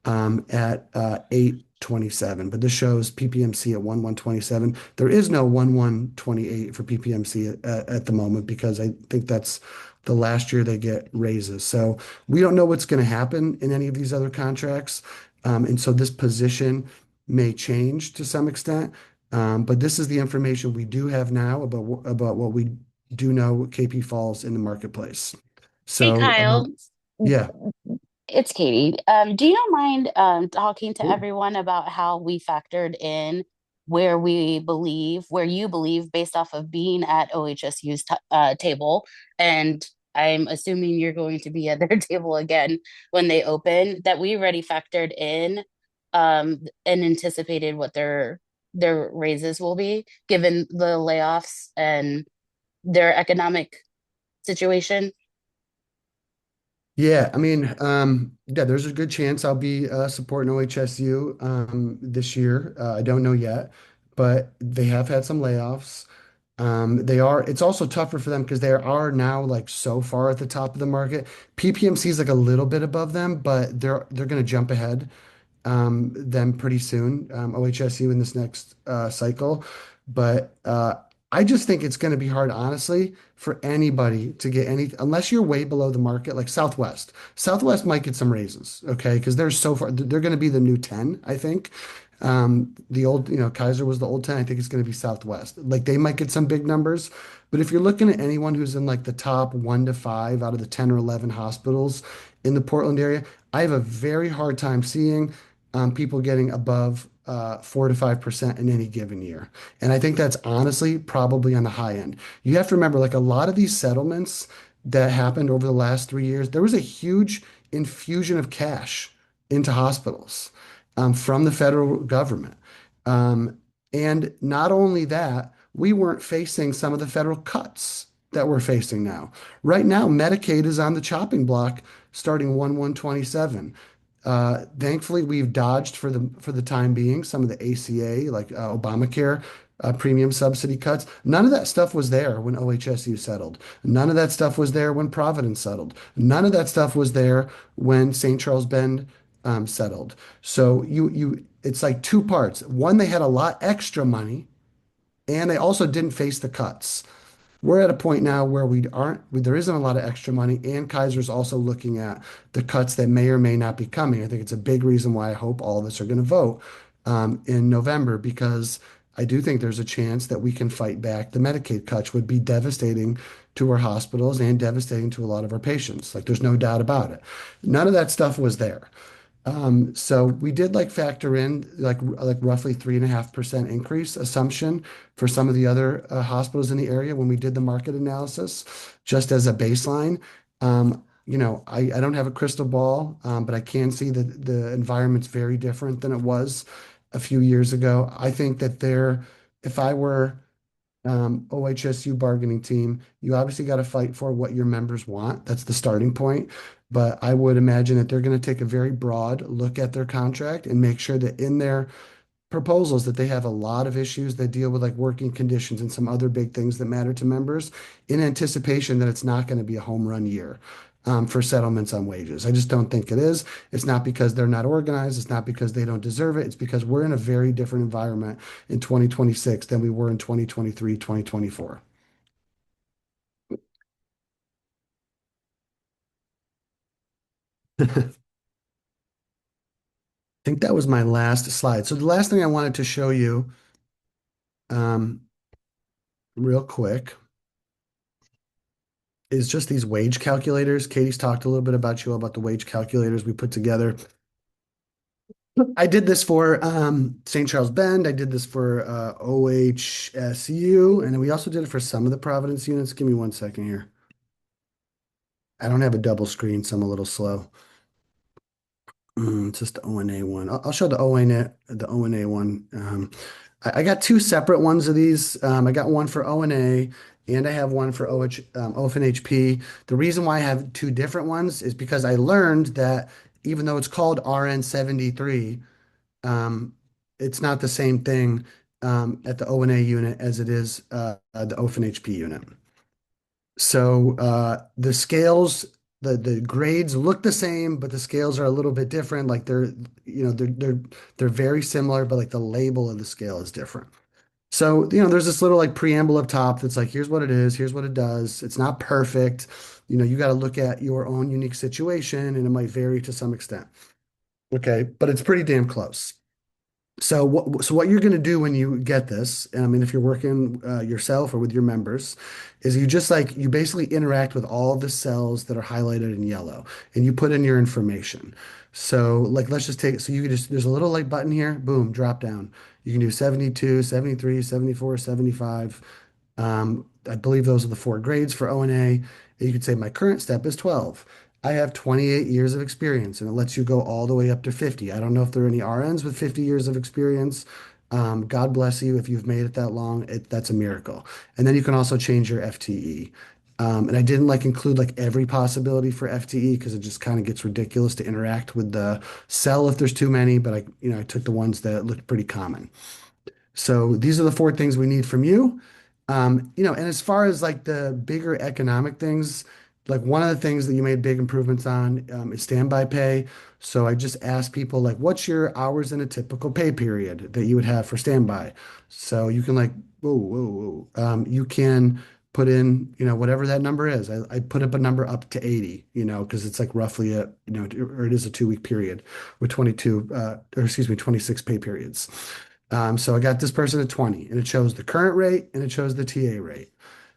at 8.27. But this shows PPMC at 1/1/27. There is no 1/1/28 for PPMC at the moment because I think that's the last year they get raises. So we don't know what's going to happen in any of these other contracts. And so this position may change to some extent. But this is the information we do have now about what we do know KP falls in the marketplace. Hey, So Kyle. yeah. It's Katie. Do you don't mind talking to everyone about how we factored in where you believe based off of being at OHSU's table, and I'm assuming you're going to be at their table again when they open, that we already factored in and anticipated what their raises will be given the layoffs and their economic situation? Yeah, I mean, yeah, there's a good chance I'll be supporting OHSU this year. I don't know yet, but they have had some layoffs. It's also tougher for them because they are now like so far at the top of the market. PPMC is like a little bit above them, but they're going to jump ahead them pretty soon, OHSU in this next cycle. But I just think it's going to be hard, honestly, for anybody to get unless you're way below the market, like Southwest. Southwest might get some raises, okay? Because they're so far, they're going to be the new 10, I think. The old, Kaiser was the old 10. I think it's going to be Southwest. Like they might get some big numbers. But if you're looking at anyone who's in like the top 1 to 5 out of the 10 or 11 hospitals in the Portland area, I have a very hard time seeing people getting above 4 to 5% in any given year. And I think that's honestly probably on the high end. You have to remember, like a lot of these settlements that happened over the last 3 years, there was a huge infusion of cash into hospitals from the federal government. And not only that, we weren't facing some of the federal cuts that we're facing now. Right now, Medicaid is on the chopping block starting 1/1/27. Thankfully, we've dodged for the time being some of the ACA, like Obamacare, premium subsidy cuts. None of that stuff was there when OHSU settled. None of that stuff was there when Providence settled. None of that stuff was there when St. Charles Bend settled. So it's like two parts. One, they had a lot extra money, and they also didn't face the cuts. We're at a point now where there isn't a lot of extra money, and Kaiser's also looking at the cuts that may or may not be coming. I think it's a big reason why I hope all of us are going to vote in November, because I do think there's a chance that we can fight back. The Medicaid cuts would be devastating to our hospitals and devastating to a lot of our patients. Like there's no doubt about it. None of that stuff was there. So we did like factor in like roughly 3.5% increase assumption for some of the other hospitals in the area when we did the market analysis, just as a baseline. I don't have a crystal ball, but I can see that the environment's very different than it was a few years ago. I think that if I were OHSU bargaining team, you obviously got to fight for what your members want. That's the starting point. But I would imagine that they're going to take a very broad look at their contract and make sure that in their proposals that they have a lot of issues that deal with like working conditions and some other big things that matter to members in anticipation that it's not going to be a home run year for settlements on wages. I just don't think it is. It's not because they're not organized. It's not because they don't deserve it. It's because we're in a very different environment in 2026 than we were in 2023, 2024. I think that was my last slide. So the last thing I wanted to show you um, real quick is just these wage calculators. Katie's talked a little bit about about the wage calculators we put together. I did this for St. Charles Bend. I did this for OHSU, and then we also did it for some of the Providence units. Give me 1 second here. I don't have a double screen, so I'm a little slow. It's just the ONA one. I'll show the ONA one. I got two separate ones of these. I got one for ONA and I have one for OFNHP. The reason why I have two different ones is because I learned that even though it's called RN-73, it's not the same thing at the ONA unit as it is the OFNHP unit. So the scales, the grades look the same, but the scales are a little bit different. Like they're very similar, but like the label of the scale is different. So, there's this little like preamble up top that's like, here's what it is, here's what it does. It's not perfect. You got to look at your own unique situation and it might vary to some extent. Okay, but it's pretty damn close. So what you're going to do when you get this, I mean, if you're working yourself or with your members, is you basically interact with all the cells that are highlighted in yellow, and you put in your information. So like, let's just take, so you can just, there's a little like button here, boom, drop down. You can do 72, 73, 74, 75. I believe those are the four grades for ONA. You could say my current step is 12. I have 28 years of experience, and it lets you go all the way up to 50. I don't know if there are any RNs with 50 years of experience. God bless you if you've made it that long. That's a miracle. And then you can also change your FTE. And I didn't like include like every possibility for FTE because it just kind of gets ridiculous to interact with the cell if there's too many. But I took the ones that looked pretty common. So these are the four things we need from you. And as far as like the bigger economic things, like one of the things that you made big improvements on is standby pay. So I just asked people like, what's your hours in a typical pay period that you would have for standby? So you can like, whoa. You can put in, whatever that number is. I put up a number up to 80, because it's like roughly or it is a 2 week period with 26 pay periods. So I got this person at 20 and it shows the current rate and it shows the TA rate.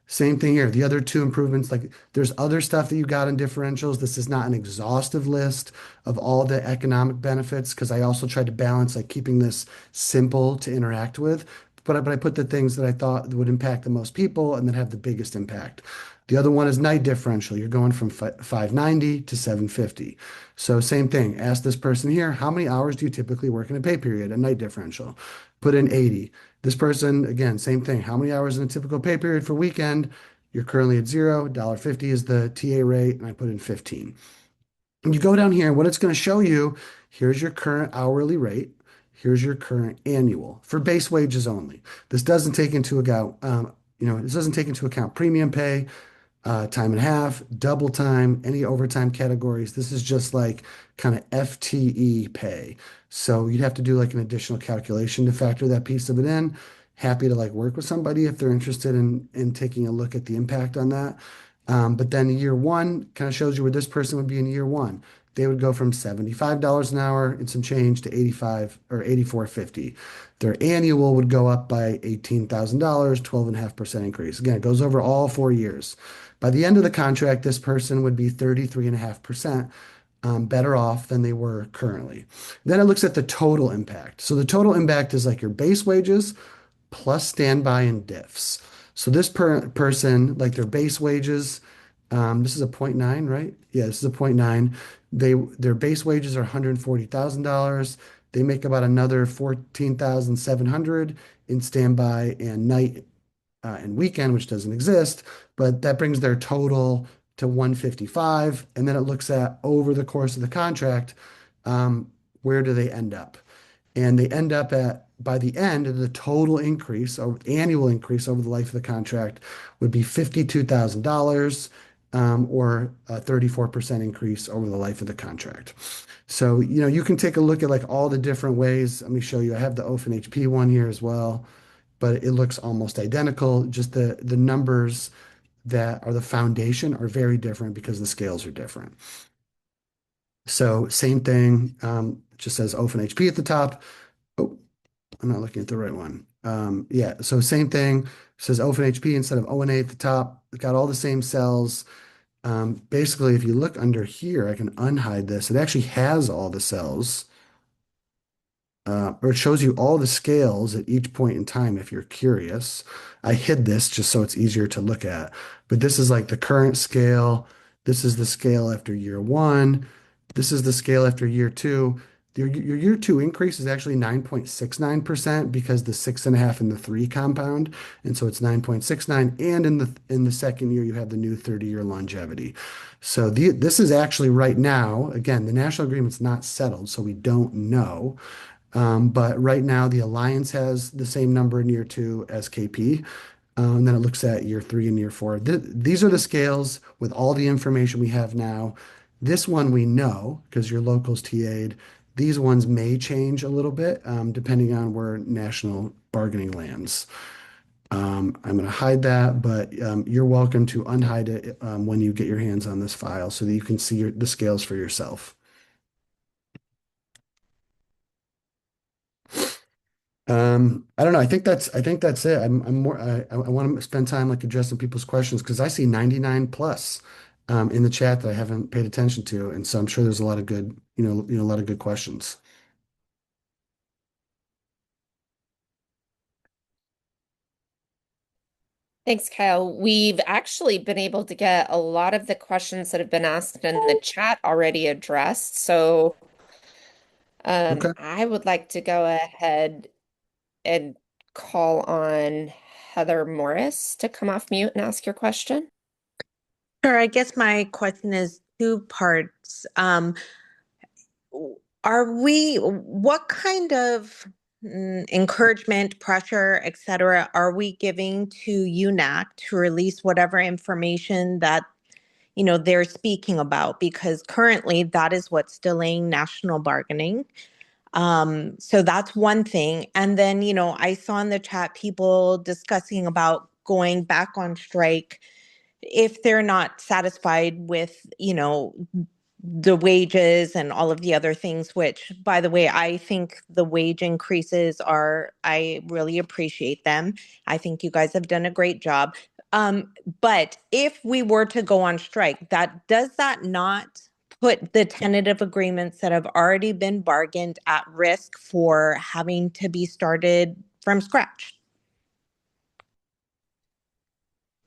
Same thing here. The other two improvements, like there's other stuff that you got in differentials. This is not an exhaustive list of all the economic benefits because I also tried to balance like keeping this simple to interact with. But I put the things that I thought would impact the most people and that have the biggest impact. The other one is night differential. You're going from 590 to 750. So same thing. Ask this person here, how many hours do you typically work in a pay period, a night differential? Put in 80. This person, again, same thing. How many hours in a typical pay period for weekend? You're currently at $0. $1.50 is the TA rate, and I put in 15. And you go down here, and what it's going to show you, here's your current hourly rate. Here's your current annual for base wages only. This doesn't take into account, this doesn't take into account premium pay, time and a half, double time, any overtime categories. This is just like kind of FTE pay. So you'd have to do like an additional calculation to factor that piece of it in. Happy to like work with somebody if they're interested in taking a look at the impact on that. But then year one kind of shows you where this person would be in year one. They would go from $75 an hour and some change to 85 or 84.50. Their annual would go up by $18,000, 12.5% increase. Again, it goes over all 4 years. By the end of the contract, this person would be 33.5% better off than they were currently. Then it looks at the total impact. So the total impact is like your base wages plus standby and diffs. So this person, like their base wages, this is a 0.9, right? Yeah, this is a point 0.9. Their base wages are $140,000. They make about another 14,700 in standby and night and weekend, which doesn't exist, but that brings their total to 155. And then it looks at over the course of the contract, um, where do they end up? And they end up at, by the end, the total increase or annual increase over the life of the contract would be $52,000, or a 34% increase over the life of the contract. So, you can take a look at like all the different ways. Let me show you. I have the OFN HP one here as well, but it looks almost identical. Just the numbers that are the foundation are very different because the scales are different. So same thing, it just says OFN HP at the top. Oh, I'm not looking at the right one. Yeah, so same thing, says OFN HP instead of ONA at the top. It's got all the same cells. Basically, if you look under here, I can unhide this. It actually has all the cells. Or it shows you all the scales at each point in time if you're curious. I hid this just so it's easier to look at. But this is like the current scale. This is the scale after year one. This is the scale after year two. Your year two increase is actually 9.69% because the 6.5 and the 3 compound. And so it's 9.69. And in the second year, you have the new 30-year longevity. So this is actually right now, again, the national agreement's not settled, so we don't know. But right now, the Alliance has the same number in year two as KP. And then it looks at year three and year four. These are the scales with all the information we have now. This one we know because your locals TA'd. These ones may change a little bit depending on where national bargaining lands. I'm going to hide that, but you're welcome to unhide it when you get your hands on this file so that you can see the scales for yourself. I don't know. I think that's it. I'm more, I want to spend time like addressing people's questions because I see 99 plus in the chat that I haven't paid attention to. And so I'm sure there's a lot of good, a lot of good questions. Thanks, Kyle. We've actually been able to get a lot of the questions that have been asked in the chat already addressed. So Okay. I would like to go ahead and call on Heather Morris to come off mute and ask your question. Sure. I guess my question is two parts. What kind of encouragement, pressure, etc., are we giving to UNAC to release whatever information that they're speaking about? Because currently that is what's delaying national bargaining. So that's one thing. And then, I saw in the chat people discussing about going back on strike if they're not satisfied with, the wages and all of the other things, which, by the way, I think the wage increases I really appreciate them. I think you guys have done a great job. But if we were to go on strike, does that not put the tentative agreements that have already been bargained at risk for having to be started from scratch?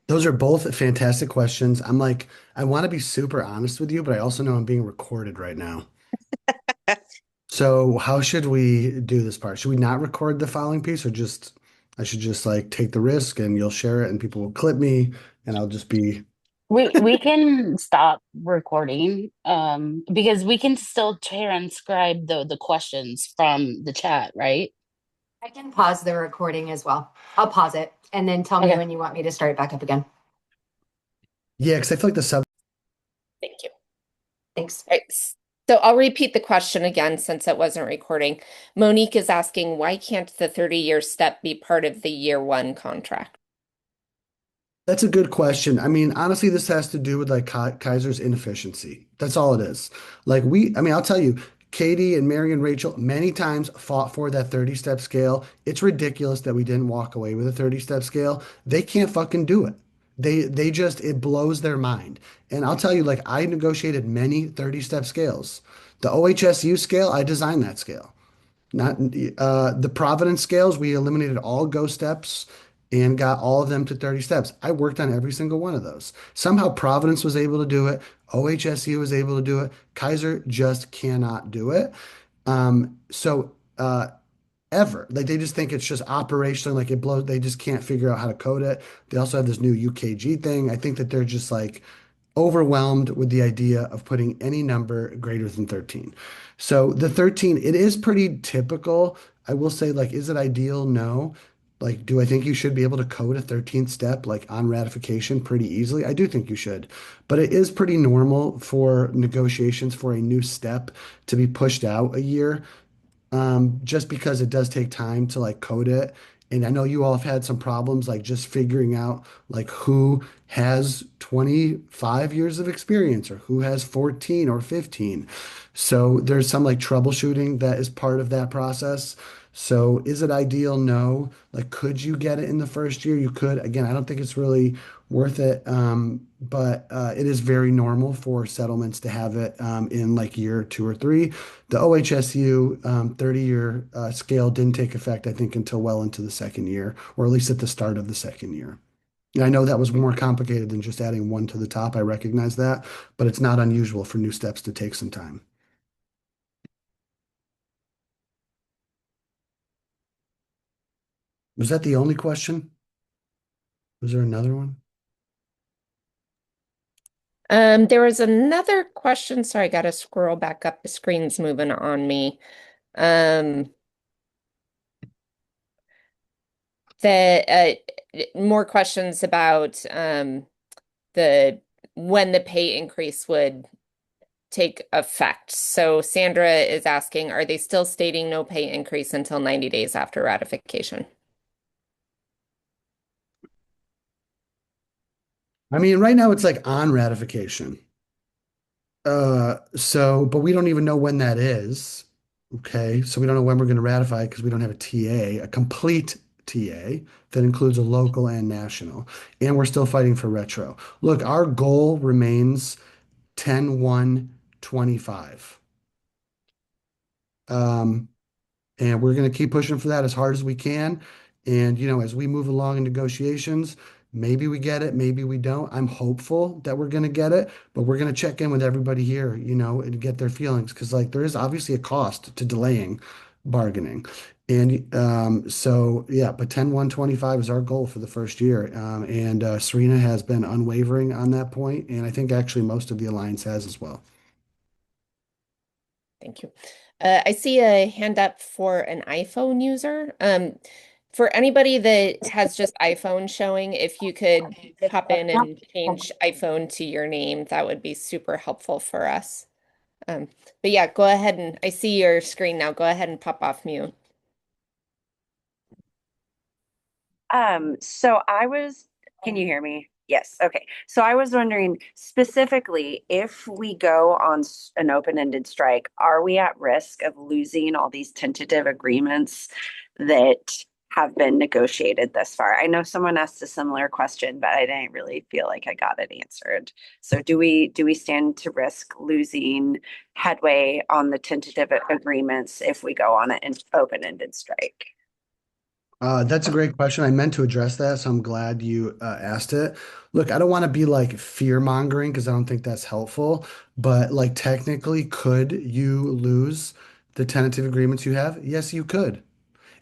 Those are both fantastic questions. I want to be super honest with you, but I also know I'm being recorded right now. So how should we do this part? Should we not record the following piece or I should just like take the risk and you'll share it and people will clip me and I'll just be. We can stop recording because we can still transcribe the questions from the chat, right? I can pause the recording as well. I'll pause it and then tell me Okay. when you want me to start it back up again. Yeah, because I feel like Thank you. Thanks. All right. So I'll repeat the question again since it wasn't recording. Monique is asking, why can't the 30-year step be part of the year one contract? That's a good question. I mean, honestly, this has to do with like Kaiser's inefficiency. That's all it is. I'll tell you, Katie and Mary and Rachel many times fought for that 30-step scale. It's ridiculous that we didn't walk away with a 30-step scale. They can't fucking do it. It blows their mind. And I'll tell you, like, I negotiated many 30-step scales. The OHSU scale, I designed that scale. Not the Providence scales, we eliminated all go steps and got all of them to 30 steps. I worked on every single one of those. Somehow Providence was able to do it. OHSU is able to do it. Kaiser just cannot do it. So ever. Like they just think it's just operational, like it blows. They just can't figure out how to code it. They also have this new UKG thing. I think that they're just like overwhelmed with the idea of putting any number greater than 13. So the 13, it is pretty typical. I will say, like, is it ideal? No. Like, do I think you should be able to code a 13th step like on ratification pretty easily? I do think you should. But it is pretty normal for negotiations for a new step to be pushed out a year, just because it does take time to like code it. And I know you all have had some problems like just figuring out like who has 25 years of experience or who has 14 or 15. So there's some like troubleshooting that is part of that process. So is it ideal? No. Like, could you get it in the first year? You could. Again, I don't think it's really worth it. But it is very normal for settlements to have it in like year two or three. The OHSU 30-year scale didn't take effect, I think, until well into the second year, or at least at the start of the second year. And I know that was more complicated than just adding one to the top. I recognize that, but it's not unusual for new steps to take some time. Was that the only question? Was there another one? There was another question. Sorry, I gotta scroll back up. The screen's moving on me. Um, the more questions about the when the pay increase would take effect. So Sandra is asking, are they still stating no pay increase until 90 days after ratification? I mean, right now it's like on ratification. But we don't even know when that is. Okay, so we don't know when we're going to ratify because we don't have a TA, a complete TA that includes a local and national. And we're still fighting for retro. Look, our goal remains 10-1-25. Um, and we're going to keep pushing for that as hard as we can. And, as we move along in negotiations, maybe we get it, maybe we don't. I'm hopeful that we're going to get it, but we're going to check in with everybody here, and get their feelings because, like, there is obviously a cost to delaying bargaining. And so, yeah, but 10-1-25 is our goal for the first year. And Serena has been unwavering on that point, and I think actually most of the alliance has as well. Thank you. I see a hand up for an iPhone user. For anybody that has just iPhone showing, if you could hop in and change iPhone to your name, that would be super helpful for us. Um, but yeah, go ahead and I see your screen now. Go ahead and pop off mute. So can you hear me? Yes. Okay. So I was wondering specifically if we go on an open-ended strike, are we at risk of losing all these tentative agreements that have been negotiated thus far? I know someone asked a similar question, but I didn't really feel like I got it answered. So do we stand to risk losing headway on the tentative agreements if we go on an open-ended strike? That's a great question. I meant to address that, so I'm glad you asked it. Look, I don't want to be like fear mongering because I don't think that's helpful, but like technically, could you lose the tentative agreements you have? Yes, you could.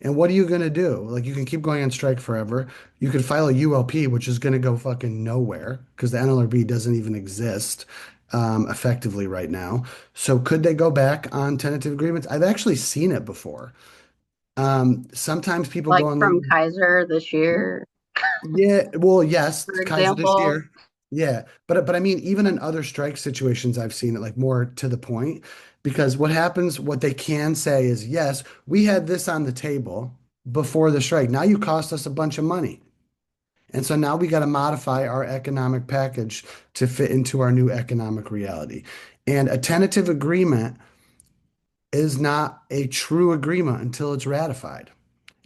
And what are you going to do? Like, you can keep going on strike forever. You could file a ULP, which is going to go fucking nowhere because the NLRB doesn't even exist effectively right now. So, could they go back on tentative agreements? I've actually seen it before. Sometimes people Like go on from the Kaiser this year, yeah, well, yes, for Kaiser this example. year. Yeah, but I mean, even in other strike situations, I've seen it like more to the point because what happens, what they can say is, yes, we had this on the table before the strike. Now you cost us a bunch of money. And so now we got to modify our economic package to fit into our new economic reality. And a tentative agreement is not a true agreement until it's ratified.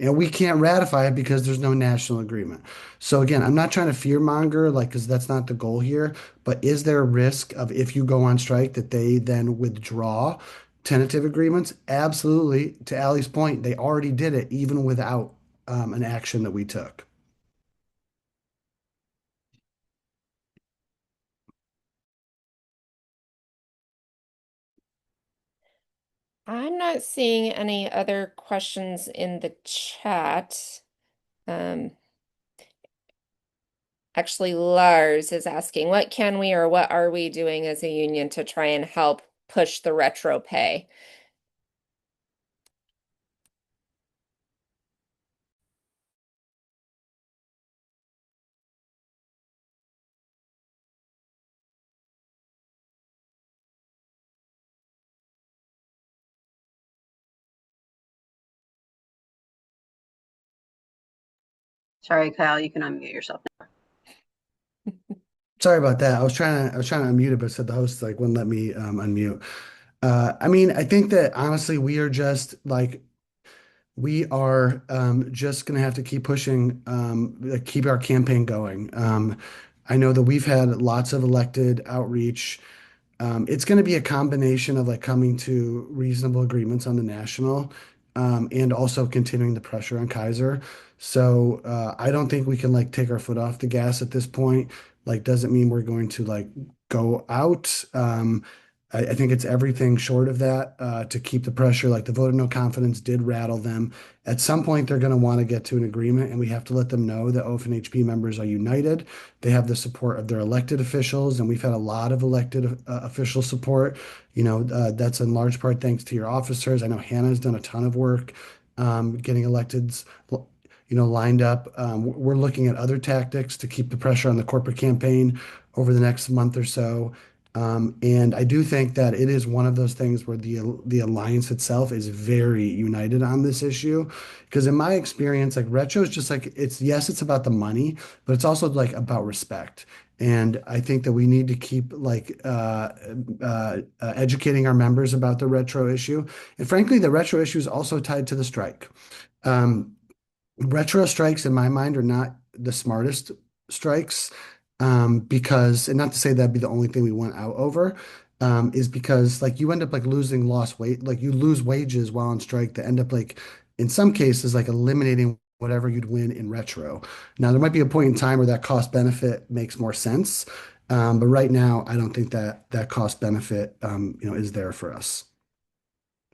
And we can't ratify it because there's no national agreement. So again, I'm not trying to fear monger, like, because that's not the goal here. But is there a risk of if you go on strike that they then withdraw tentative agreements? Absolutely. To Allie's point, they already did it even without an action that we took. I'm not seeing any other questions in the chat. Actually, Lars is asking, what can we or what are we doing as a union to try and help push the retro pay? Sorry, Kyle, you can unmute yourself now. Sorry about that. I was trying to unmute it, but it said the host like wouldn't let me unmute. I mean, I think that honestly, we are just gonna have to keep pushing, like, keep our campaign going. I know that we've had lots of elected outreach. It's going to be a combination of like coming to reasonable agreements on the national, and also continuing the pressure on Kaiser. So I don't think we can like take our foot off the gas at this point. Like, doesn't mean we're going to like go out. I think it's everything short of that, to keep the pressure. Like, the vote of no confidence did rattle them. At some point, they're going to want to get to an agreement, and we have to let them know that OFN-HP members are united. They have the support of their elected officials, and we've had a lot of elected official support. That's in large part thanks to your officers. I know Hannah's done a ton of work, getting electeds, lined up. We're looking at other tactics to keep the pressure on the corporate campaign over the next month or so. And I do think that it is one of those things where the alliance itself is very united on this issue. Because in my experience, like, retro is just like, it's about the money, but it's also like about respect. And I think that we need to keep like educating our members about the retro issue. And frankly, the retro issue is also tied to the strike. Um, Retro strikes, in my mind, are not the smartest strikes, because, and not to say that'd be the only thing we went out over, is because like you end up like losing lost weight, like you lose wages while on strike that end up like in some cases like eliminating whatever you'd win in retro. Now there might be a point in time where that cost benefit makes more sense, but right now I don't think that cost benefit is there for us.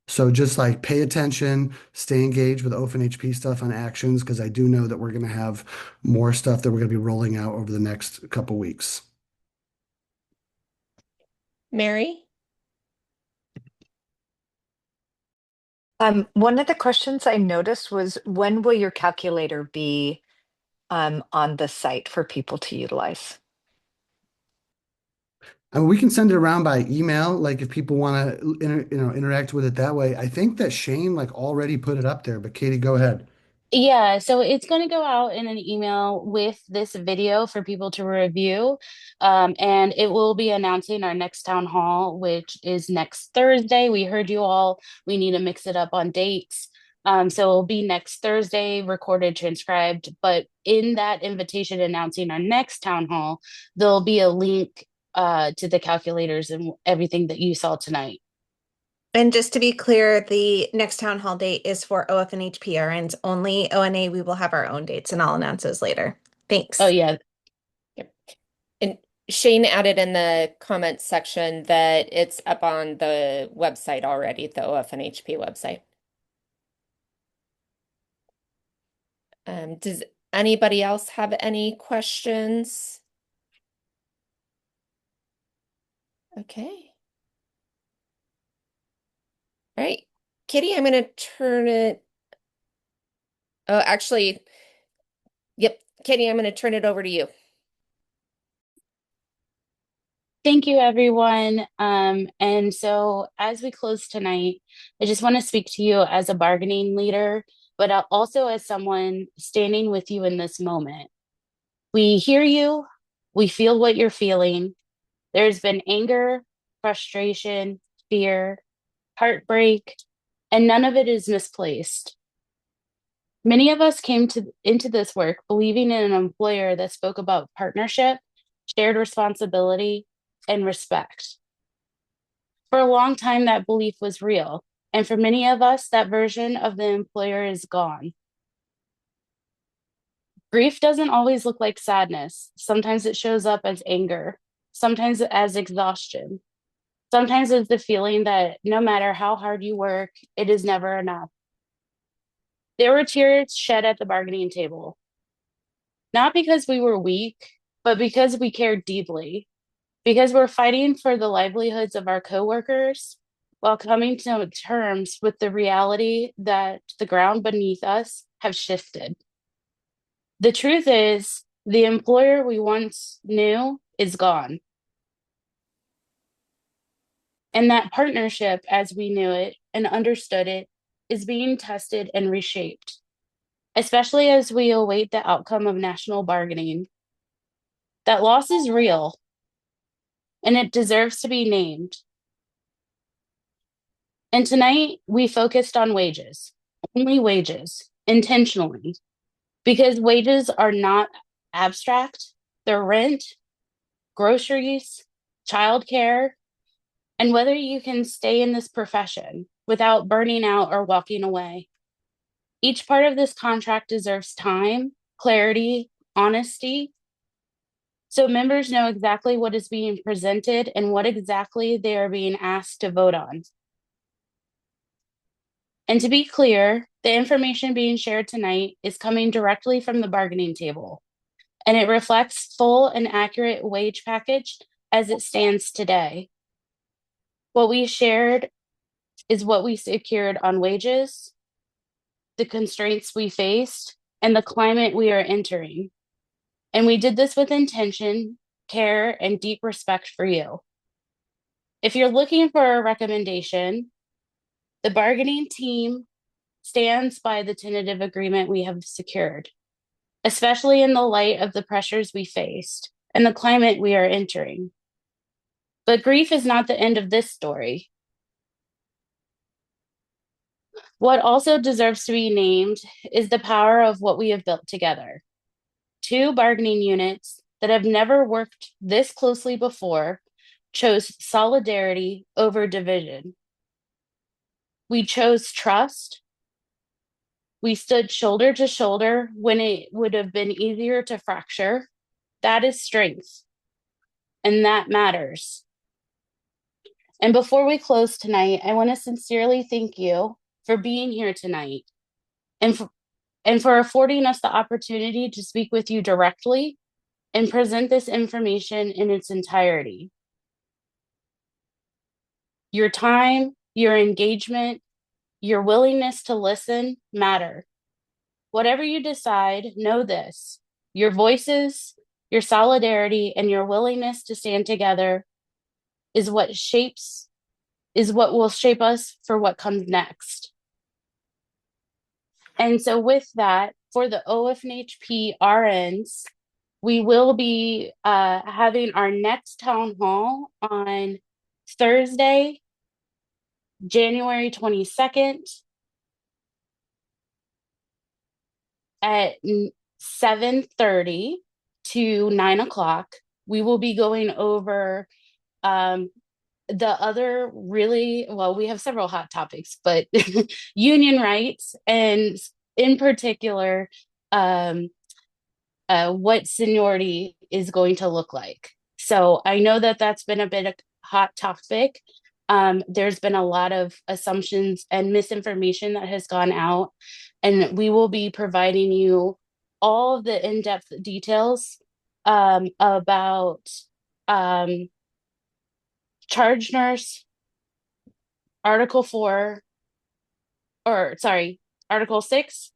So just like pay attention, stay engaged with OFN-HP stuff on actions, because I do know that we're going to have more stuff that we're going to be rolling out over the next couple weeks. Mary? One of the questions I noticed was, when will your calculator be on the site for people to utilize? And we can send it around by email, like if people want to interact with it that way. I think that Shane like already put it up there, but Katie, go ahead. Yeah, so it's going to go out in an email with this video for people to review. And it will be announcing our next town hall, which is next Thursday. We heard you all. We need to mix it up on dates. So it'll be next Thursday, recorded, transcribed. But in that invitation announcing our next town hall, there'll be a link to the calculators and everything that you saw tonight. And just to be clear, the next town hall date is for OFN-HP RNs only. ONA, we will have our own dates, and I'll announce those later. Thanks. Oh, yeah. Yep. And Shane added in the comments section that it's up on the website already, the OFN-HP website. Does anybody else have any questions? Okay. All right, Kitty, I'm going to turn it. Oh, actually, yep, Kitty, I'm going to turn it over to you. Thank you, everyone. And so as we close tonight, I just want to speak to you as a bargaining leader, but also as someone standing with you in this moment. We hear you. We feel what you're feeling. There's been anger, frustration, fear, heartbreak, and none of it is misplaced. Many of us came into this work believing in an employer that spoke about partnership, shared responsibility, and respect. For a long time, that belief was real. And for many of us, that version of the employer is gone. Grief doesn't always look like sadness. Sometimes it shows up as anger, sometimes as exhaustion, Sometimes it's the feeling that no matter how hard you work, it is never enough. There were tears shed at the bargaining table, not because we were weak, but because we cared deeply, because we're fighting for the livelihoods of our coworkers while coming to terms with the reality that the ground beneath us have shifted. The truth is, the employer we once knew is gone. And that partnership, as we knew it and understood it, is being tested and reshaped, especially as we await the outcome of national bargaining. That loss is real, and it deserves to be named. And tonight, we focused on wages, only wages, intentionally, because wages are not abstract. They're rent, groceries, childcare, and whether you can stay in this profession without burning out or walking away. Each part of this contract deserves time, clarity, honesty, so members know exactly what is being presented and what exactly they are being asked to vote on. And to be clear, the information being shared tonight is coming directly from the bargaining table, and it reflects full and accurate wage package as it stands today. What we shared is what we secured on wages, the constraints we faced, and the climate we are entering. And we did this with intention, care, and deep respect for you. If you're looking for a recommendation, the bargaining team stands by the tentative agreement we have secured, especially in the light of the pressures we faced and the climate we are entering. But grief is not the end of this story. What also deserves to be named is the power of what we have built together. Two bargaining units that have never worked this closely before chose solidarity over division. We chose trust. We stood shoulder to shoulder when it would have been easier to fracture. That is strength, and that matters. And before we close tonight, I want to sincerely thank you for being here tonight and for affording us the opportunity to speak with you directly and present this information in its entirety. Your time, your engagement, your willingness to listen matter. Whatever you decide, know this: your voices, your solidarity, and your willingness to stand together is what will shape us for what comes next. And so with that, for the OFNHP RNs, we will be having our next town hall on Thursday, January 22nd at 7:30 to 9 o'clock. We will be going over the other we have several hot topics, but union rights, and in particular, what seniority is going to look like. So I know that that's been a bit of hot topic. There's been a lot of assumptions and misinformation that has gone out, and we will be providing you all of the in-depth details about charge nurse, Article 4, Article 6,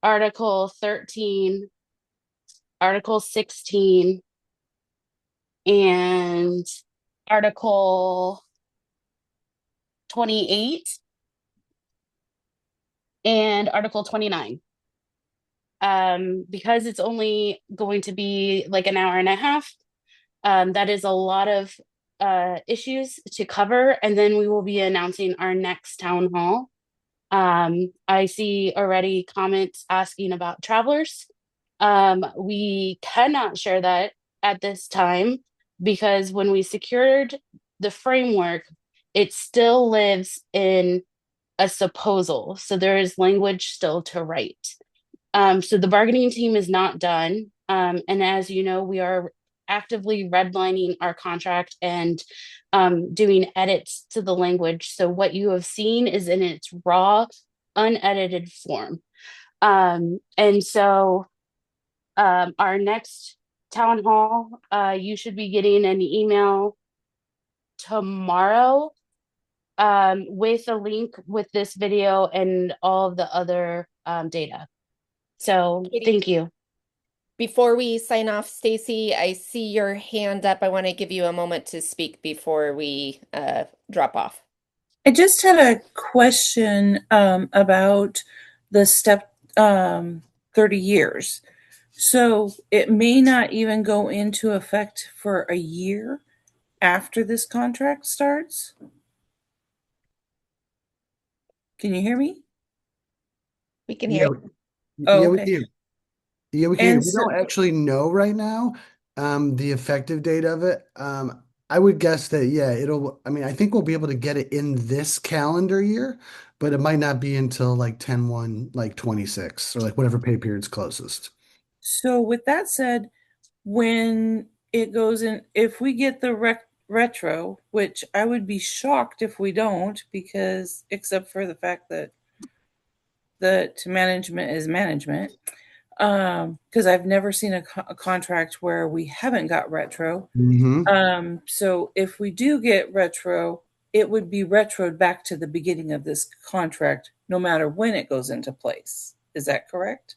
Article 13, Article 16, and Article 28, and Article 29. Because it's only going to be like an hour and a half, that is a lot of issues to cover, and then we will be announcing our next town hall. I see already comments asking about travelers. We cannot share that at this time because when we secured the framework, it still lives in a supposal. So there is language still to write. So the bargaining team is not done. And as you know, we are actively redlining our contract and doing edits to the language. So what you have seen is in its raw, unedited form. And so our next town hall, you should be getting an email tomorrow with a link with this video and all of the other data. So Katie, thank you. before we sign off, Stacy, I see your hand up. I want to give you a moment to speak before we drop off. I just had a question about the step 30 years. So it may not even go into effect for a year after this contract starts. Can you hear me? We can Yeah, hear you. Oh, yeah, we okay. do. Yeah, we can. And We so, don't actually know right now the effective date of it. I would guess that yeah, I mean, I think we'll be able to get it in this calendar year, but it might not be until like 10/1, like 26 or like whatever pay period's closest. so with that said, when it goes in, if we get the retro, which I would be shocked if we don't, because except for the fact that management is management, because I've never seen a contract where we haven't got retro. So if we do get retro, it would be retroed back to the beginning of this contract, no matter when it goes into place. Is that correct?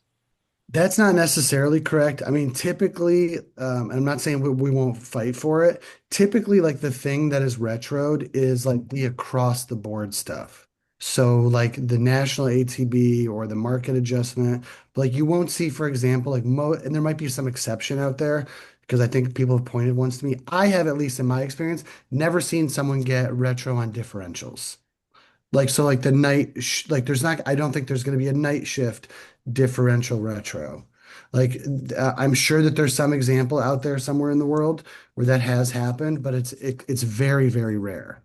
That's not necessarily correct. I mean, typically, I'm not saying we won't fight for it. Typically, like the thing that is retroed is like the across the board stuff. So like the national ATB or the market adjustment, like you won't see, for example, like and there might be some exception out there because I think people have pointed once to me. I have, at least in my experience, never seen someone get retro on differentials. Like so, like the like there's not. I don't think there's going to be a night shift differential retro. Like I'm sure that there's some example out there somewhere in the world where that has happened, but it's very very rare.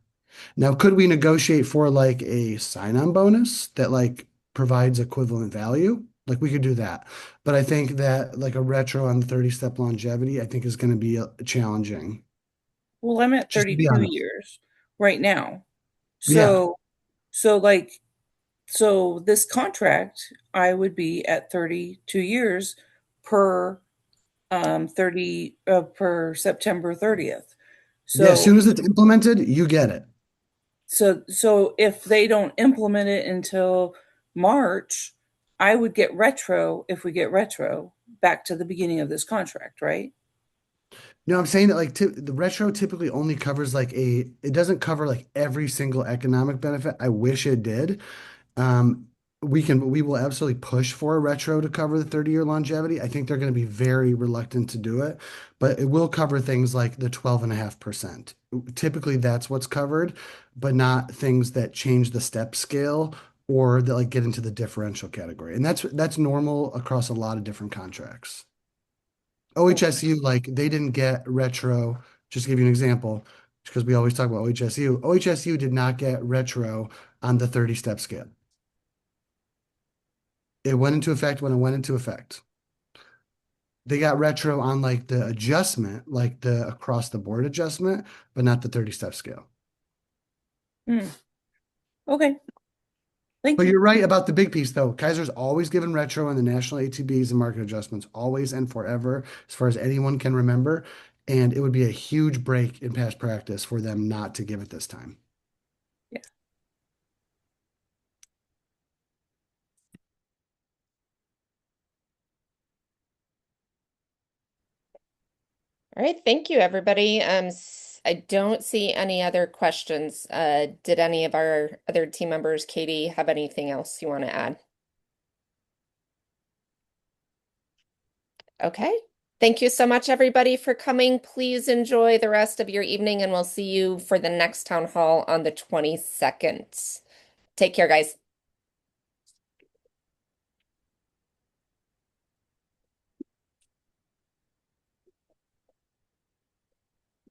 Now, could we negotiate for like a sign-on bonus that like provides equivalent value? Like we could do that, but I think that like a retro on the 30-step longevity, I think is going to be challenging. Well, I'm at Just to be 32 honest. years right now. Yeah. So, so like, so this contract, I would be at 32 years per 30 per September 30th. Yeah. As So, soon as it's implemented, you get it. so if they don't implement it until March, I would get retro if we get retro back to the beginning of this contract, right? No, I'm saying that like the retro typically only covers like it doesn't cover like every single economic benefit. I wish it did. Um, we will absolutely push for a retro to cover the 30-year longevity. I think they're going to be very reluctant to do it, but it will cover things like the 12.5%. Typically that's what's covered, but not things that change the step scale or that like get into the differential category. And that's normal across a lot of different contracts. OHSU, like they didn't get retro. Just to give you an example, because we always talk about OHSU. OHSU did not get retro on the 30-step scale. It went into effect when it went into effect. They got retro on like the adjustment, like the across the board adjustment, but not the 30-step scale. Okay. Thank But you. you're right about the big piece, though. Kaiser's always given retro on the national ATBs and market adjustments, always and forever, as far as anyone can remember. And it would be a huge break in past practice for them not to give it this time. Yeah. All right, thank you, everybody. I don't see any other questions. Did any of our other team members, Katie, have anything else you want to add? Okay. Thank you so much, everybody, for coming. Please enjoy the rest of your evening, and we'll see you for the next town hall on the 22nd. Take care, guys.